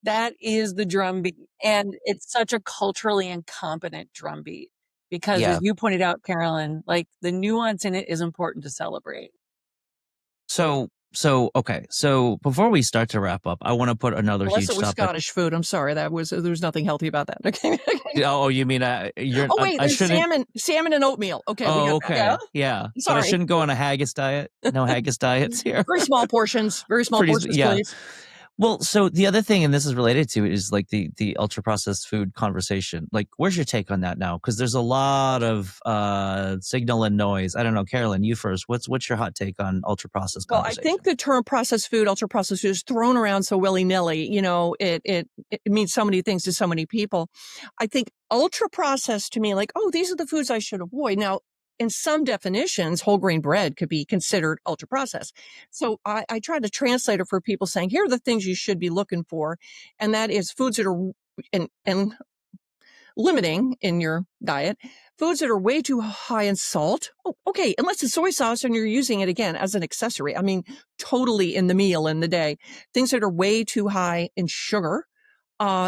B: That is the drumbeat. And it's such a culturally incompetent drumbeat because, as you pointed out, Carolyn, like the nuance in it is important to celebrate.
A: So okay. So before we start to wrap up, I want to put another huge topic.
C: Scottish food. I'm sorry, there was nothing healthy about that. Okay.
A: Oh, you mean you're?
C: Oh wait, there's salmon and oatmeal. Okay.
A: Okay. Yeah.
C: Sorry.
A: But I shouldn't go on a haggis diet. No haggis diets here.
C: Very small portions. Very small portions, please.
A: Well, so the other thing, and this is related to it, is like the ultra processed food conversation. Like, where's your take on that now? Because there's a lot of signal and noise. I don't know, Carolyn, you first. What's your hot take on ultra processed
C: Well, I think
A: conversation?
C: the term processed food, ultra processed food is thrown around so willy nilly. You know, it means so many things to so many people. I think ultra processed to me, like, oh, these are the foods I should avoid. Now, in some definitions, whole grain bread could be considered ultra processed. So I try to translate it for people saying, here are the things you should be looking for. And that is foods that are, and limiting in your diet, foods that are way too high in salt. Oh, okay, unless it's soy sauce and you're using it again as an accessory. I mean, totally in the meal in the day. Things that are way too high in sugar.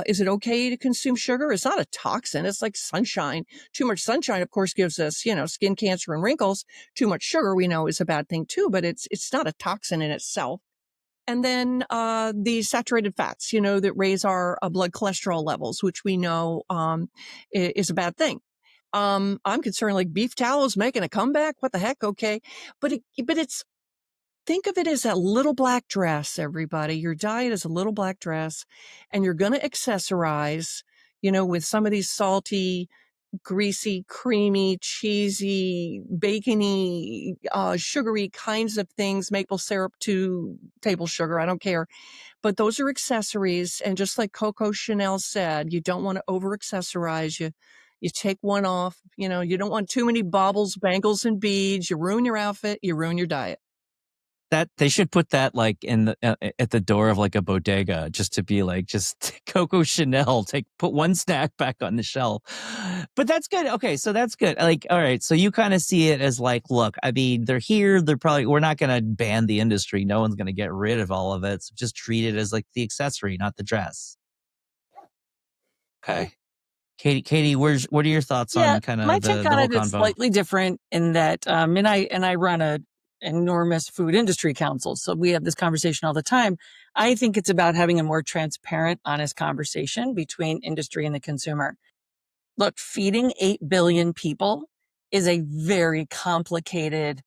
C: Is it okay to consume sugar? It's not a toxin. It's like sunshine. Too much sunshine, of course, gives us, skin cancer and wrinkles. Too much sugar, we know, is a bad thing too, but it's not a toxin in itself. And then the saturated fats, that raise our blood cholesterol levels, which we know is a bad thing. I'm concerned, like beef tallow making a comeback. What the heck? Okay, but it's, think of it as a little black dress. Everybody, your diet is a little black dress, and you're going to accessorize, with some of these salty, greasy, creamy, cheesy, bacony, sugary kinds of things, maple syrup to table sugar. I don't care. But those are accessories. And just like Coco Chanel said, you don't want to over accessorize. You take one off, you don't want too many baubles, bangles, and beads. You ruin your outfit, you ruin your diet.
A: That they should put that like in the at the door of like a bodega, just to be like, just Coco Chanel, put one snack back on the shelf. But that's good. Okay, so that's good. Like, all right, so you kind of see it as like, look, I mean, they're here. We're not going to ban the industry. No one's going to get rid of all of it. So just treat it as like the accessory, not the dress. Okay. Katie, what are your thoughts
B: Yeah,
A: on kind
B: my
A: of
B: take
A: the
B: on
A: whole
B: it is
A: convo?
B: slightly different in that, and I run a enormous food industry council, so we have this conversation all the time. I think it's about having a more transparent, honest conversation between industry and the consumer. Look, feeding 8 billion people is a very complicated,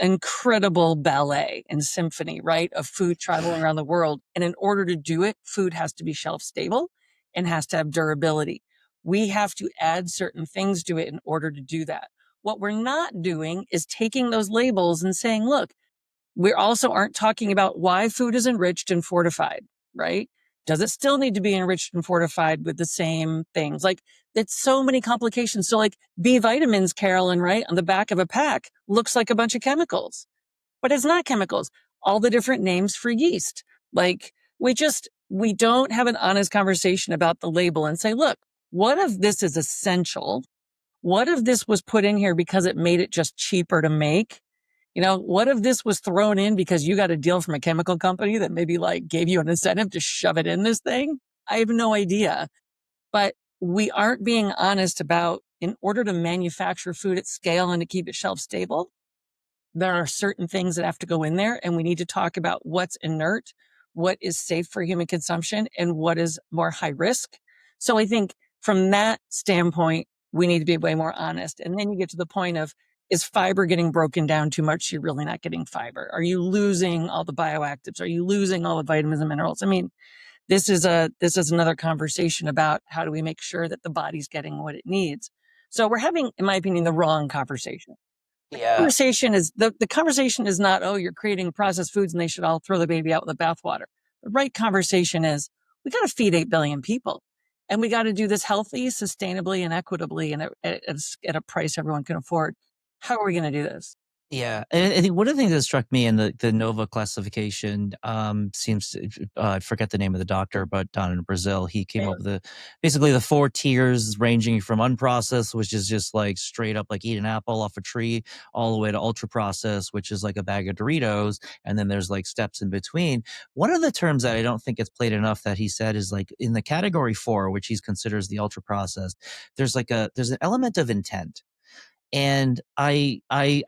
B: incredible ballet and symphony, right, of food traveling around the world. And in order to do it, food has to be shelf stable and has to have durability. We have to add certain things to it in order to do that. What we're not doing is taking those labels and saying, look, we also aren't talking about why food is enriched and fortified, right? Does it still need to be enriched and fortified with the same things? Like, it's so many complications. So like B vitamins, Carolyn, right, on the back of a pack looks like a bunch of chemicals, but it's not chemicals. All the different names for yeast. Like, we don't have an honest conversation about the label and say, look, what if this is essential? What if this was put in here because it made it just cheaper to make? What if this was thrown in because you got a deal from a chemical company that maybe like gave you an incentive to shove it in this thing? I have no idea. But we aren't being honest about, in order to manufacture food at scale and to keep it shelf stable, there are certain things that have to go in there, and we need to talk about what's inert, what is safe for human consumption, and what is more high risk. So I think from that standpoint, we need to be way more honest. And then you get to the point of, is fiber getting broken down too much? You're really not getting fiber. Are you losing all the bioactives? Are you losing all the vitamins and minerals? I mean, this is another conversation about how do we make sure that the body's getting what it needs. So we're having, in my opinion, the wrong conversation.
A: Yeah.
B: The conversation is not, oh, you're creating processed foods and they should all throw the baby out with the bathwater. The right conversation is, we got to feed 8 billion people, and we got to do this healthy, sustainably, and equitably, and at a price everyone can afford. How are we going to do this?
A: Yeah, and I think one of the things that struck me in the Nova classification seems I forget the name of the doctor, but down in Brazil, he came up with basically the 4 tiers ranging from unprocessed, which is just like straight up like eat an apple off a tree, all the way to ultra processed, which is like a bag of Doritos, and then there's like steps in between. One of the terms that I don't think it's played enough that he said is like in the category 4, which he considers the ultra processed, there's an element of intent. And I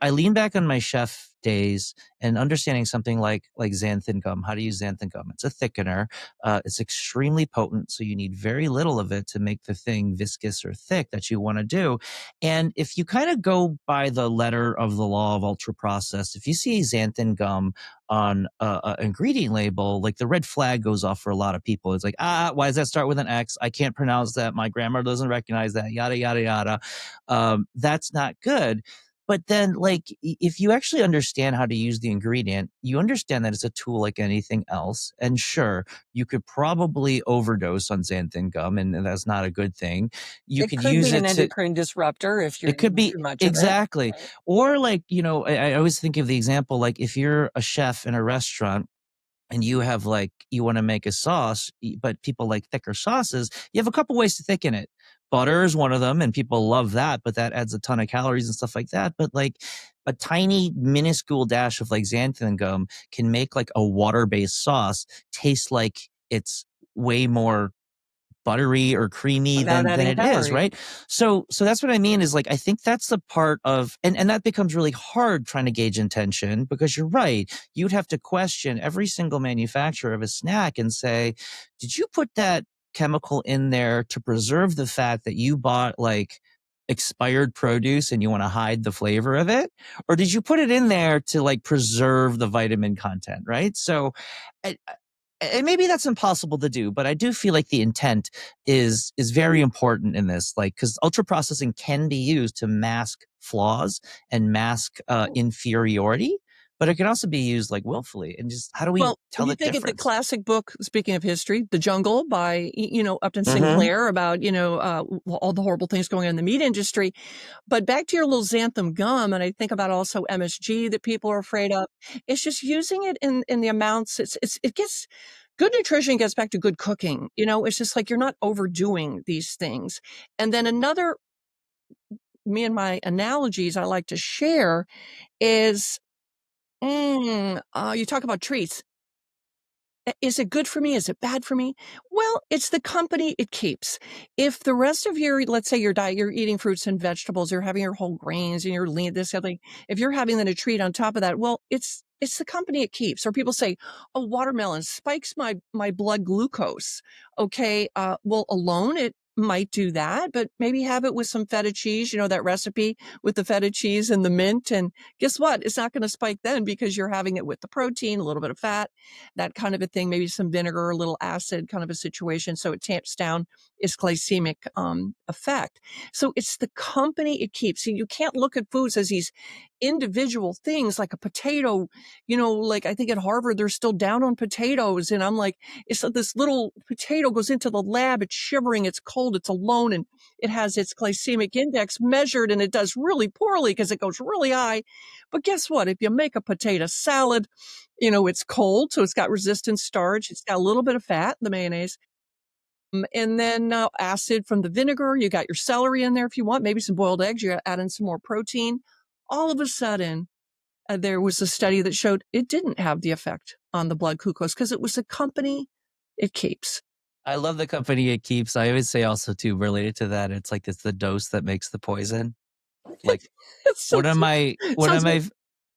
A: lean back on my chef days, and understanding something like xanthan gum, how to use xanthan gum. It's a thickener. It's extremely potent, so you need very little of it to make the thing viscous or thick that you want to do. And if you kind of go by the letter of the law of ultra processed, if you see xanthan gum on a ingredient label, like the red flag goes off for a lot of people. It's like, why does that start with an X? I can't pronounce that. My grandma doesn't recognize that. Yada yada yada. That's not good. But then, like, if you actually understand how to use the ingredient, you understand that it's a tool like anything else. And sure, you could probably overdose on xanthan gum, and that's not a good thing. You
B: It
A: could
B: could
A: use
B: be an
A: it to,
B: endocrine disruptor if you're
A: it could
B: eating
A: be
B: too much of it.
A: exactly.
B: Right.
A: Or like, I always think of the example, like if you're a chef in a restaurant and you have like, you want to make a sauce, but people like thicker sauces, you have a couple ways to thicken it. Butter is one of them, and people love that, but that adds a ton of calories and stuff like that. But like a tiny minuscule dash of like xanthan gum can make like a water-based sauce taste like it's way more buttery or creamy
B: Without
A: than
B: adding
A: it is,
B: calories.
A: right? So that's what I mean is like I think that's the part of, and that becomes really hard trying to gauge intention, because you're right. You'd have to question every single manufacturer of a snack and say, did you put that chemical in there to preserve the fact that you bought like expired produce and you want to hide the flavor of it? Or did you put it in there to like preserve the vitamin content, right? So and maybe that's impossible to do, but I do feel like the intent is very important in this, like, because ultra processing can be used to mask flaws and mask inferiority, but it can also be used like willfully. And just how do we
C: Well,
A: tell
C: you
A: the
C: think of the
A: difference?
C: classic book, speaking of history, The Jungle by, Upton
A: Mm-hmm.
C: Sinclair about, all the horrible things going on in the meat industry. But back to your little xanthan gum, and I think about also MSG that people are afraid of. It's just using it in the amounts. It gets good nutrition gets back to good cooking. It's just like you're not overdoing these things. And then another, me and my analogies I like to share is, you talk about treats. Is it good for me? Is it bad for me? Well, it's the company it keeps. If the rest of your, let's say your diet, you're eating fruits and vegetables, you're having your whole grains and you're lean, this, other thing. If you're having then a treat on top of that, well, it's the company it keeps. Or people say, "Oh, watermelon spikes my blood glucose." Okay, well, alone it might do that, but maybe have it with some feta cheese. That recipe with the feta cheese and the mint, and guess what? It's not going to spike then because you're having it with the protein, a little bit of fat, that kind of a thing, maybe some vinegar, a little acid kind of a situation. So it tamps down its glycemic effect. So it's the company it keeps. So you can't look at foods as these individual things like a potato, like I think at Harvard, they're still down on potatoes. And I'm like, it's like this little potato goes into the lab, it's shivering, it's cold, it's alone, and it has its glycemic index measured and it does really poorly because it goes really high. But guess what? If you make a potato salad, it's cold, so it's got resistant starch. It's got a little bit of fat, the mayonnaise. And then acid from the vinegar. You got your celery in there if you want, maybe some boiled eggs. You add in some more protein. All of a sudden, there was a study that showed it didn't have the effect on the blood glucose because it was the company it keeps.
A: I love the company it keeps. I always say also too, related to that, it's like it's the dose that makes the poison. Like
C: It's so
A: one of
C: sounds
A: my,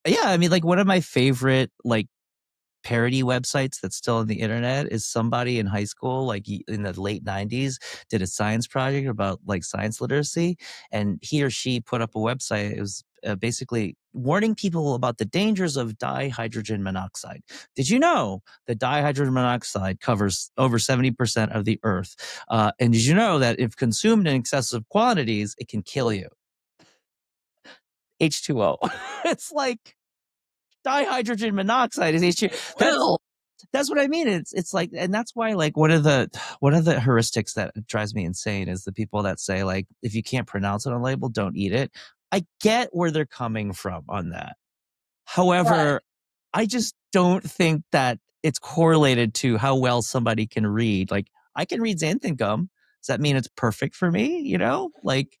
A: yeah, I mean, like one of my favorite like parody websites that's still on the internet is somebody in high school, like in the late 90s, did a science project about like science literacy. And he or she put up a website. It was basically warning people about the dangers of dihydrogen monoxide. Did you know that dihydrogen monoxide covers over 70% of the earth? And did you know that if consumed in excessive quantities, it can kill you? H2O. It's like dihydrogen monoxide is H2O. That's what I mean. It's like, and that's why like one of the heuristics that drives me insane is the people that say like, if you can't pronounce it on label, don't eat it. I get where they're coming from on that.
B: Right.
A: However, I just don't think that it's correlated to how well somebody can read. Like I can read xanthan gum. Does that mean it's perfect for me? Like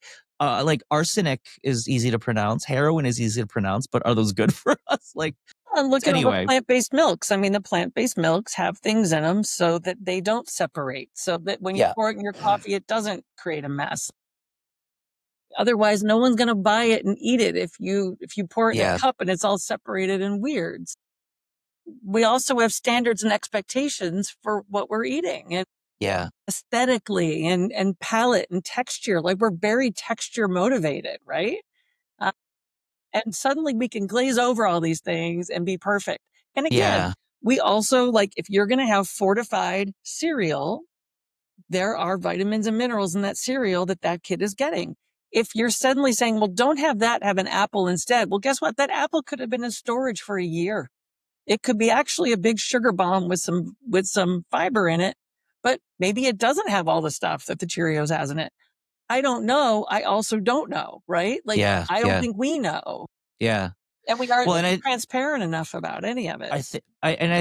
A: arsenic is easy to pronounce. Heroin is easy to pronounce, but are those good for us? Like
B: And look at all the
A: anyway.
B: plant-based milks. I mean, the plant-based milks have things in them so that they don't separate, so that when you
A: Yeah.
B: pour it in your coffee, it doesn't create a mess. Otherwise, no one's going to buy it and eat it if you pour it in a
A: Yeah.
B: cup and it's all separated and weird. We also have standards and expectations for what we're eating, and
A: Yeah.
B: aesthetically and palate and texture. Like, we're very texture motivated, right? Uh, and suddenly we can glaze over all these things and be perfect. And again,
A: Yeah.
B: we also, like, if you're going to have fortified cereal, there are vitamins and minerals in that cereal that kid is getting. If you're suddenly saying, well, don't have that, have an apple instead. Well, guess what? That apple could have been in storage for a year. It could be actually a big sugar bomb with some fiber in it, but maybe it doesn't have all the stuff that the Cheerios has in it. I don't know. I also don't know, right? Like,
A: Yeah.
B: I don't
A: Yeah.
B: think we know.
A: Yeah.
B: And we aren't
A: Well, and
B: transparent enough about any of it.
A: I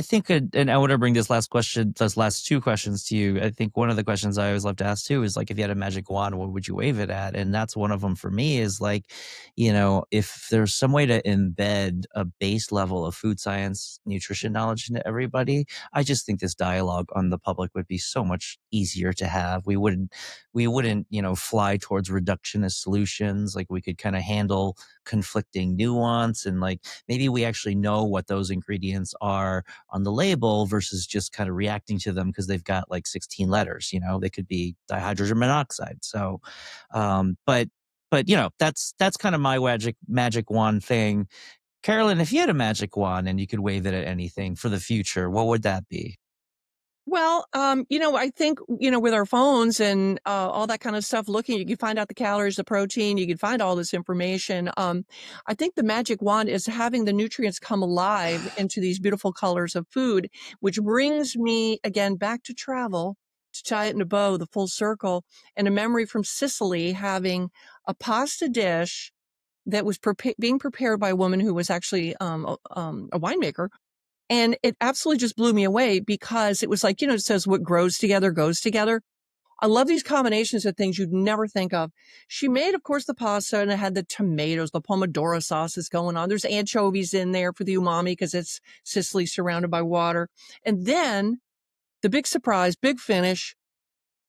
A: think, and I want to bring those last two questions to you. I think one of the questions I always love to ask too is like, if you had a magic wand, what would you wave it at? And that's one of them for me is like, if there's some way to embed a base level of food science, nutrition knowledge into everybody, I just think this dialogue on the public would be so much easier to have. We wouldn't, fly towards reductionist solutions. Like, we could kind of handle conflicting nuance, and like maybe we actually know what those ingredients are on the label versus just kind of reacting to them because they've got like 16 letters. They could be dihydrogen monoxide. So but that's kind of my magic wand thing. Carolyn, if you had a magic wand and you could wave it at anything for the future, what would that be?
C: Well, I think, with our phones and all that kind of stuff, looking, you can find out the calories, the protein, you can find all this information. I think the magic wand is having the nutrients come alive into these beautiful colors of food, which brings me again back to travel, to tie it in a bow, the full circle, and a memory from Sicily having a pasta dish that was being prepared by a woman who was actually a winemaker. And it absolutely just blew me away because it was like, it says what grows together goes together. I love these combinations of things you'd never think of. She made, of course, the pasta, and it had the tomatoes, the pomodoro sauce is going on. There's anchovies in there for the umami because it's Sicily surrounded by water. And then the big surprise, big finish,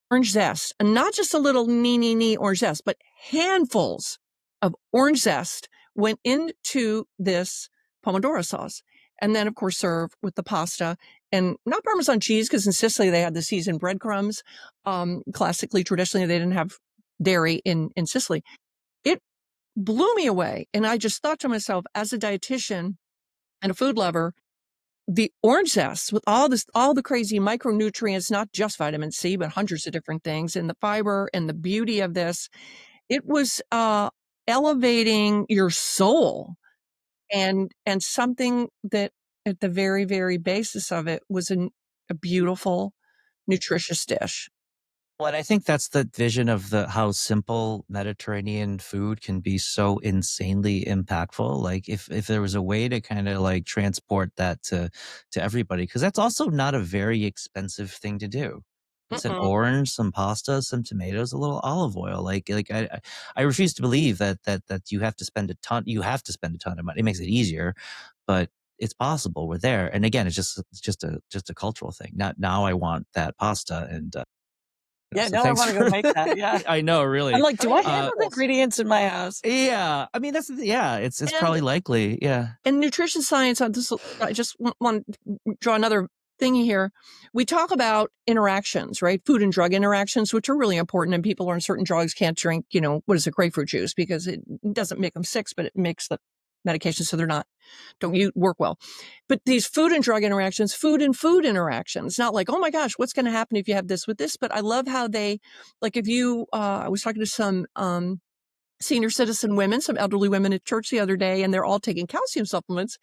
C: orange zest, and not just a little nee orange zest, but handfuls of orange zest went into this pomodoro sauce. And then, of course, serve with the pasta and not Parmesan cheese, because in Sicily they had the seasoned breadcrumbs. Classically, traditionally, they didn't have dairy in Sicily. It blew me away. And I just thought to myself, as a dietitian and a food lover, the orange zest with all the crazy micronutrients, not just vitamin C, but hundreds of different things, and the fiber and the beauty of this, it was elevating your soul, and something that at the very, very basis of it was a beautiful, nutritious dish.
A: Well, and I think that's the vision of how simple Mediterranean food can be so insanely impactful. Like, if there was a way to kind of like transport that to everybody, because that's also not a very expensive thing to do. It's an
C: Mm-mm.
A: orange, some pasta, some tomatoes, a little olive oil. I refuse to believe that you have to spend a ton. You have to spend a ton of money. It makes it easier, but it's possible. We're there, and again, it's just a cultural thing. Not now. I want that pasta and.
B: Yeah,
A: So
B: now I
A: thanks
B: want to go
A: for
B: make that. Yeah.
A: I know,
B: I'm
A: really.
B: like, do I have those
C: Apples.
B: ingredients in my house?
A: Yeah. I mean, it's
C: And
A: probably likely. Yeah.
C: in nutrition science, I just want to draw another thing here. We talk about interactions, right? Food and drug interactions, which are really important. And people on certain drugs can't drink, what is it, grapefruit juice, because it doesn't make them sick, but it makes the medication so don't work well. But these food and drug interactions, food and food interactions, not like, oh my gosh, what's going to happen if you have this with this? But I love how they, like, if you, I was talking to some, senior citizen women, some elderly women at church the other day, and they're all taking calcium supplements.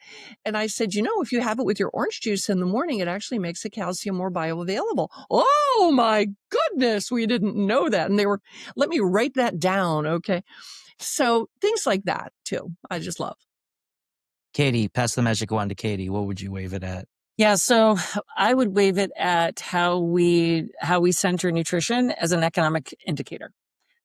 C: And I said, if you have it with your orange juice in the morning, it actually makes the calcium more bioavailable. Oh my goodness, we didn't know that. And they were, let me write that down. Okay. So things like that too, I just love.
A: Katie, pass the magic wand to Katie. What would you wave it at?
B: Yeah, so I would wave it at how we center nutrition as an economic indicator.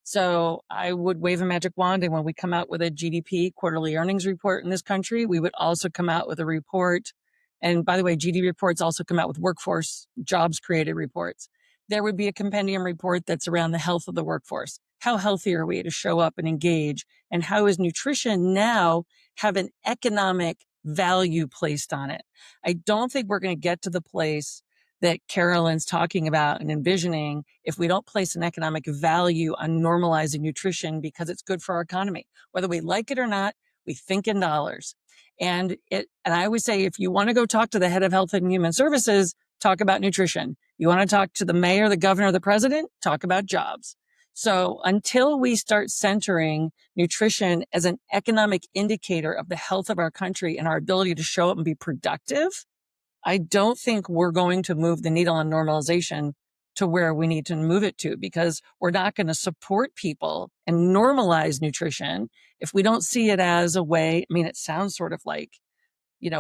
B: So I would wave a magic wand, and when we come out with a GDP quarterly earnings report in this country, we would also come out with a report. And by the way, GDP reports also come out with workforce jobs created reports. There would be a compendium report that's around the health of the workforce. how healthy are we to show up and engage? And how is nutrition now have an economic value placed on it? I don't think we're going to get to the place that Carolyn's talking about and envisioning if we don't place an economic value on normalizing nutrition because it's good for our economy. Whether we like it or not, we think in dollars. And I always say, if you want to go talk to the head of health and human services, talk about nutrition. You want to talk to the mayor, the governor, the president, talk about jobs. So until we start centering nutrition as an economic indicator of the health of our country and our ability to show up and be productive, I don't think we're going to move the needle on normalization to where we need to move it to, because we're not going to support people and normalize nutrition if we don't see it as a way. I mean, it sounds sort of like,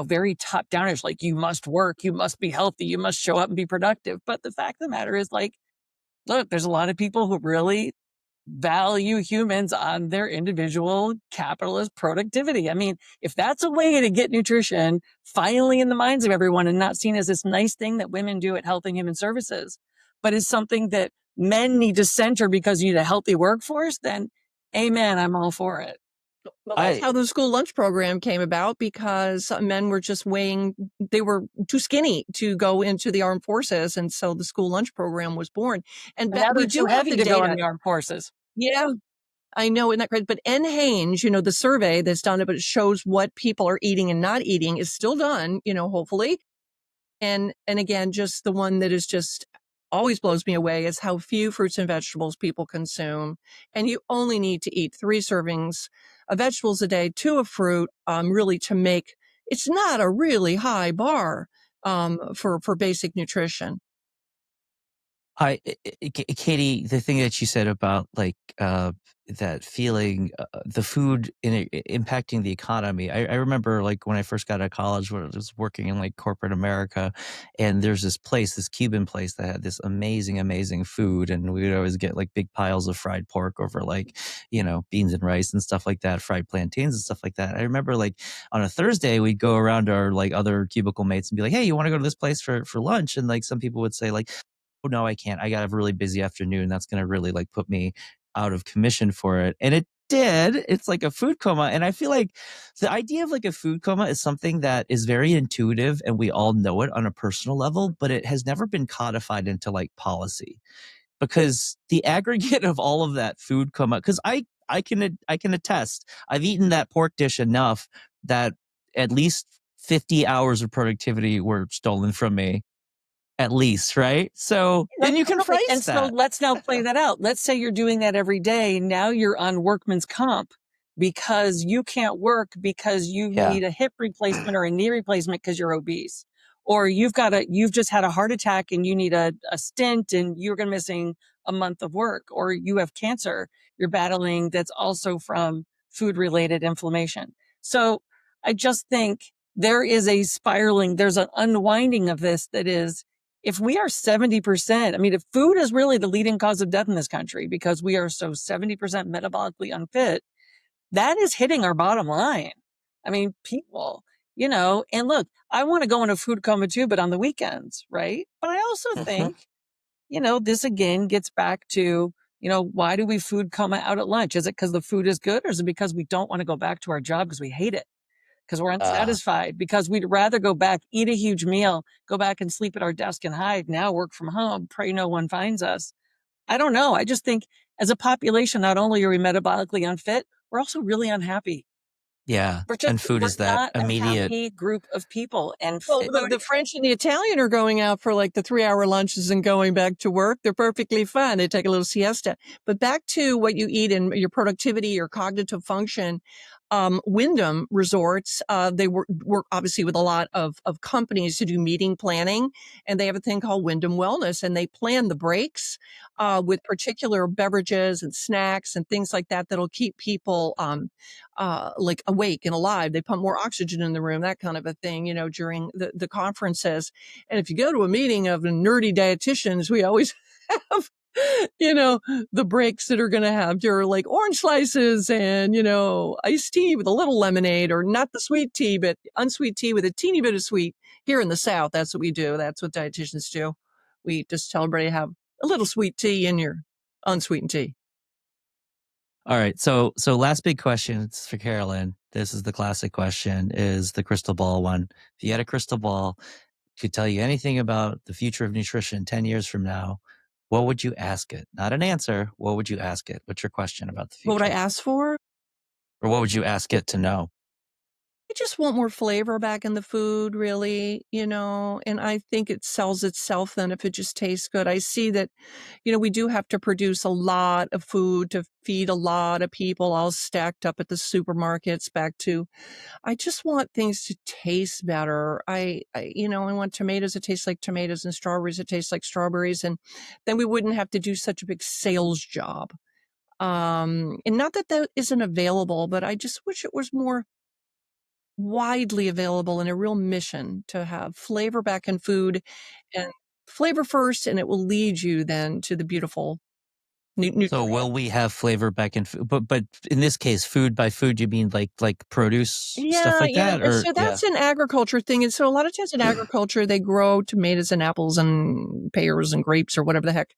B: very top downish, like you must work, you must be healthy, you must show up and be productive. But the fact of the matter is, like, look, there's a lot of people who really value humans on their individual capitalist productivity. I mean, if that's a way to get nutrition finally in the minds of everyone and not seen as this nice thing that women do at Health and Human Services, but is something that men need to center because you need a healthy workforce, then amen, I'm all for it.
C: Well, that's how the school lunch program came about, because men were just they were too skinny to go into the armed forces. And so the school lunch program was born. And
B: now
C: we
B: they're
C: do
B: too
C: have
B: heavy
C: the
B: to
C: data.
B: go in the armed forces.
C: Yeah, I know, isn't that great? But NHANES, the survey that's done, but it shows what people are eating and not eating, is still done, hopefully. And again, just the one that is just always blows me away is how few fruits and vegetables people consume. And you only need to eat 3 servings of vegetables a day, 2 of fruit, really to make, it's not a really high bar, for basic nutrition.
A: Katie, the thing that you said about that feeling, the food impacting the economy. I remember like when I first got out of college, when I was working in like corporate America, and there's this place, this Cuban place that had this amazing, amazing food, and we would always get like big piles of fried pork over like beans and rice and stuff like that, fried plantains and stuff like that. I remember like on a Thursday we'd go around to our like other cubicle mates and be like, hey, you want to go to this place for lunch? And like some people would say like, oh no, I can't. I got a really busy afternoon. That's going to really like put me out of commission for it. And it did. It's like a food coma. And I feel like the idea of like a food coma is something that is very intuitive and we all know it on a personal level, but it has never been codified into like policy, because the aggregate of all of that food coma, because I can attest, I've eaten that pork dish enough that at least 50 hours of productivity were stolen from me. At least, right? So then you can price
B: and
A: that.
B: So let's now play that out. Let's say you're doing that every day. Now you're on workman's comp because you can't work because you need a hip replacement or a knee replacement because you're obese, or you've just had a heart attack and you need a stint and you're going to missing a month of work, or you have cancer you're battling that's also from food related inflammation. So I just think there is there's an unwinding of this that is, if we are 70%, I mean, if food is really the leading cause of death in this country because we are so 70% metabolically unfit, that is hitting our bottom line. I mean, people, and look, I want to go in a food coma too, but on the weekends, right? But I also think, this again gets back to, why do we food coma out at lunch? Is it because the food is good, or is it because we don't want to go back to our job because we hate it? Because we're unsatisfied, because we'd rather go back, eat a huge meal, go back and sleep at our desk and hide, now work from home, pray no one finds us. I don't know. I just think as a population, not only are we metabolically unfit, we're also really unhappy.
A: Yeah. And food is that immediate.
B: A happy group of people. And
C: well, the French and the Italian are going out for like the 3-hour lunches and going back to work. They're perfectly fine. They take a little siesta. But back to what you eat and your productivity, your cognitive function. Wyndham Resorts, they work obviously with a lot of companies to do meeting planning, and they have a thing called Wyndham Wellness, and they plan the breaks with particular beverages and snacks and things like that that'll keep people like awake and alive. They pump more oxygen in the room, that kind of a thing, during the conferences. And if you go to a meeting of nerdy dietitians, we always have the breaks that are going to have your like orange slices and, iced tea with a little lemonade, or not the sweet tea, but unsweet tea with a teeny bit of sweet. Here in the South, that's what we do. That's what dietitians do. We just tell everybody to have a little sweet tea in your unsweetened tea.
A: All right. So last big question. It's for Carolyn. This is the classic question, is the crystal ball one. If you had a crystal ball, could tell you anything about the future of nutrition 10 years from now, what would you ask it? Not an answer. What would you ask it? What's your question about the
C: What would I
A: future?
C: ask for?
A: Or what would you ask it to know?
C: I just want more flavor back in the food, really, and I think it sells itself then if it just tastes good. I see that, we do have to produce a lot of food to feed a lot of people, all stacked up at the supermarkets back to, I just want things to taste better. I want tomatoes that taste like tomatoes and strawberries that taste like strawberries. And then we wouldn't have to do such a big sales job. And not that that isn't available, but I just wish it was more widely available and a real mission to have flavor back in food and flavor first, and it will lead you then to the beautiful
A: So
C: nutrient.
A: will we have flavor back in food? But in this case, food by food, you mean like produce stuff
C: Yeah,
A: like that?
C: and
A: Or
C: so
A: yeah.
C: that's an agriculture thing. And so a lot of times in agriculture, they grow tomatoes and apples and pears and grapes or whatever the heck,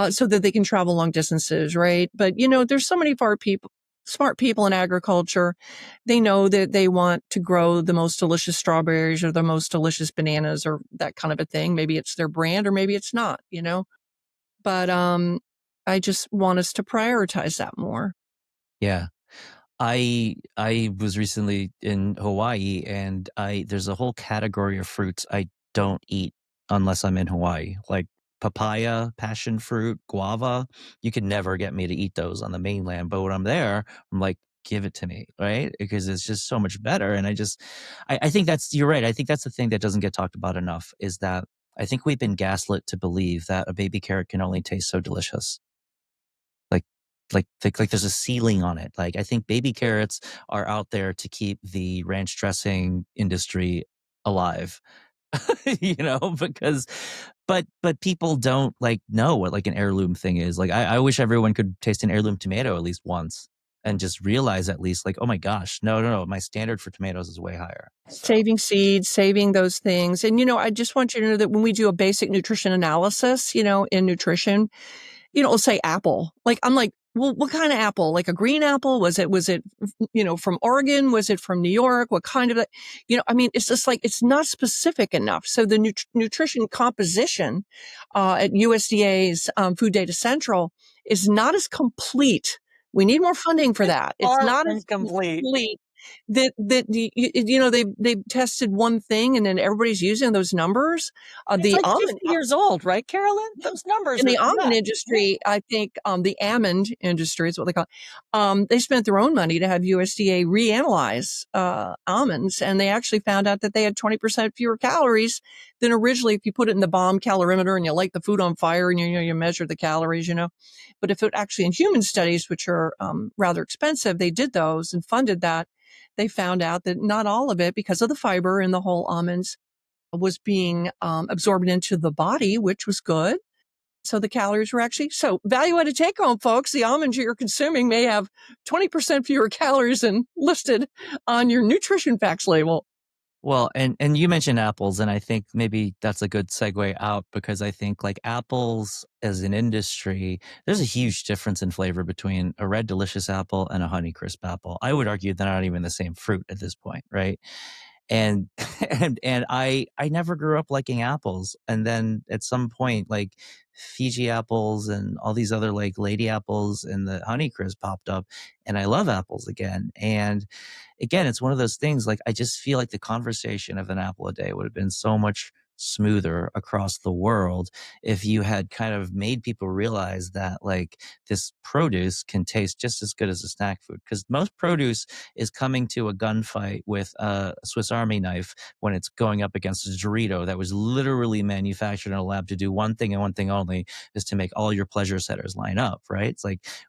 C: so that they can travel long distances, right? But there's so many smart people in agriculture. They know that they want to grow the most delicious strawberries or the most delicious bananas or that kind of a thing. Maybe it's their brand or maybe it's not. But I just want us to prioritize that more.
A: Yeah. I was recently in Hawaii, and there's a whole category of fruits I don't eat unless I'm in Hawaii, like papaya, passion fruit, guava. You could never get me to eat those on the mainland, but when I'm there, I'm like, give it to me, right? Because it's just so much better. And I think you're right. I think that's the thing that doesn't get talked about enough, is that I think we've been gaslit to believe that a baby carrot can only taste so delicious. Like like there's a ceiling on it. Like, I think baby carrots are out there to keep the ranch dressing industry alive. Because but people don't know what an heirloom thing is. Like, I wish everyone could taste an heirloom tomato at least once and just realize at least oh my gosh, no, my standard for tomatoes is way higher. So
C: Saving seeds, saving those things. And, I just want you to know that when we do a basic nutrition analysis, in nutrition, it'll say apple. Like, I'm like, well, what kind of apple? Like a green apple? Was it, from Oregon? Was it from New York? What kind of, I mean, it's just like, it's not specific enough. So the nutrition composition, at USDA's, Food Data Central is not as complete. We need more funding for that. It's
B: Far
C: not
B: from
C: as
B: complete.
C: complete they've tested one thing and then everybody's using those numbers.
B: It's
C: The
B: like
C: almond
B: 50 years old, right, Carolyn? Those numbers
C: in
B: are
C: the almond
B: correct.
C: industry, I think, the almond industry is what they call it. They spent their own money to have USDA reanalyze almonds, and they actually found out that they had 20% fewer calories than originally if you put it in the bomb calorimeter and you light the food on fire and you measure the calories. But if it actually in human studies, which are rather expensive, they did those and funded that. They found out that not all of it, because of the fiber in the whole almonds, was being absorbed into the body, which was good. So the calories were actually, so value added take home, folks. The almonds you're consuming may have 20% fewer calories than listed on your nutrition facts label.
A: well, and you mentioned apples, and I think maybe that's a good segue out, because I think apples as an industry, there's a huge difference in flavor between a red delicious apple and a Honeycrisp apple. I would argue they're not even the same fruit at this point, right? And and I never grew up liking apples, and then at some point Fiji apples and all these other lady apples and the Honeycrisp popped up, and I love apples again. And again, it's one of those things, I just feel like the conversation of an apple a day would have been so much smoother across the world if you had kind of made people realize that this produce can taste just as good as a snack food, because most produce is coming to a gunfight with a Swiss Army knife when it's going up against a Dorito that was literally manufactured in a lab to do one thing and one thing only, is to make all your pleasure setters line up, right? It's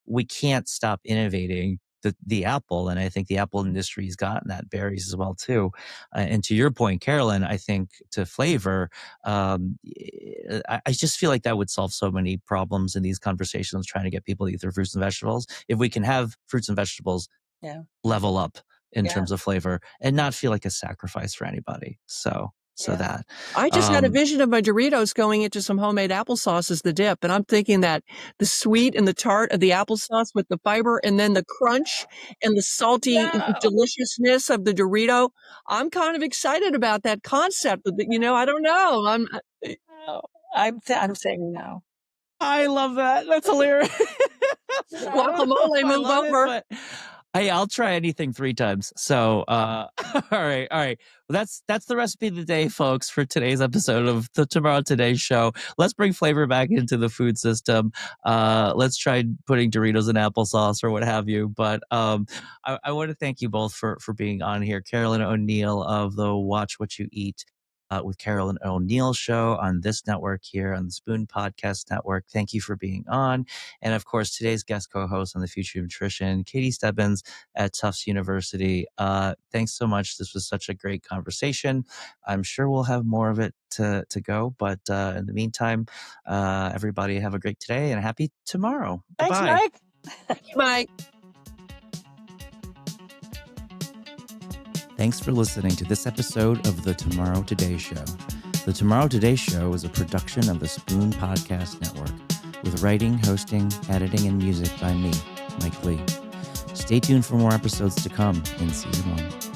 A: we can't stop innovating the apple, and I think the apple industry's gotten that, berries as well too. And to your point, Carolyn, I think to flavor, I just feel like that would solve so many problems in these conversations, trying to get people to eat their fruits and vegetables. If we can have fruits and vegetables
B: Yeah.
A: level up in
B: Yeah.
A: terms of flavor and not feel like a sacrifice for anybody. So So that
C: I just had a vision of my Doritos going into some homemade applesauce as the dip. And I'm thinking that the sweet and the tart of the applesauce with the fiber and then the crunch and the salty deliciousness of the Dorito. I'm kind of excited about that concept. I don't know.
B: I'm saying no.
A: I love that. That's hilarious.
C: Guacamole, move over.
A: Hey, I'll try anything 3 times. So, all right. Well, that's the recipe of the day, folks, for today's episode of the Tomorrow Today show. Let's bring flavor back into the food system. Let's try putting Doritos in applesauce or what have you. But I want to thank you both for being on here. Carolyn O'Neil of the Watch What You Eat with Carolyn O'Neil show on this network here on the Spoon Podcast Network. Thank you for being on. And of course, today's guest co-host on The Future of Nutrition, Katie Stebbins at Tufts University. Thanks so much. This was such a great conversation. I'm sure we'll have more of it to go. But in the meantime, everybody have a great day and a happy tomorrow.
B: Thanks,
A: Bye-bye.
B: Mike.
C: Mike.
A: Thanks for listening to this episode of The Tomorrow Today Show. The Tomorrow Today Show is a production of the Spoon Podcast Network, with writing, hosting, editing, and music by me, Mike Lee. Stay tuned for more episodes to come in Season 1.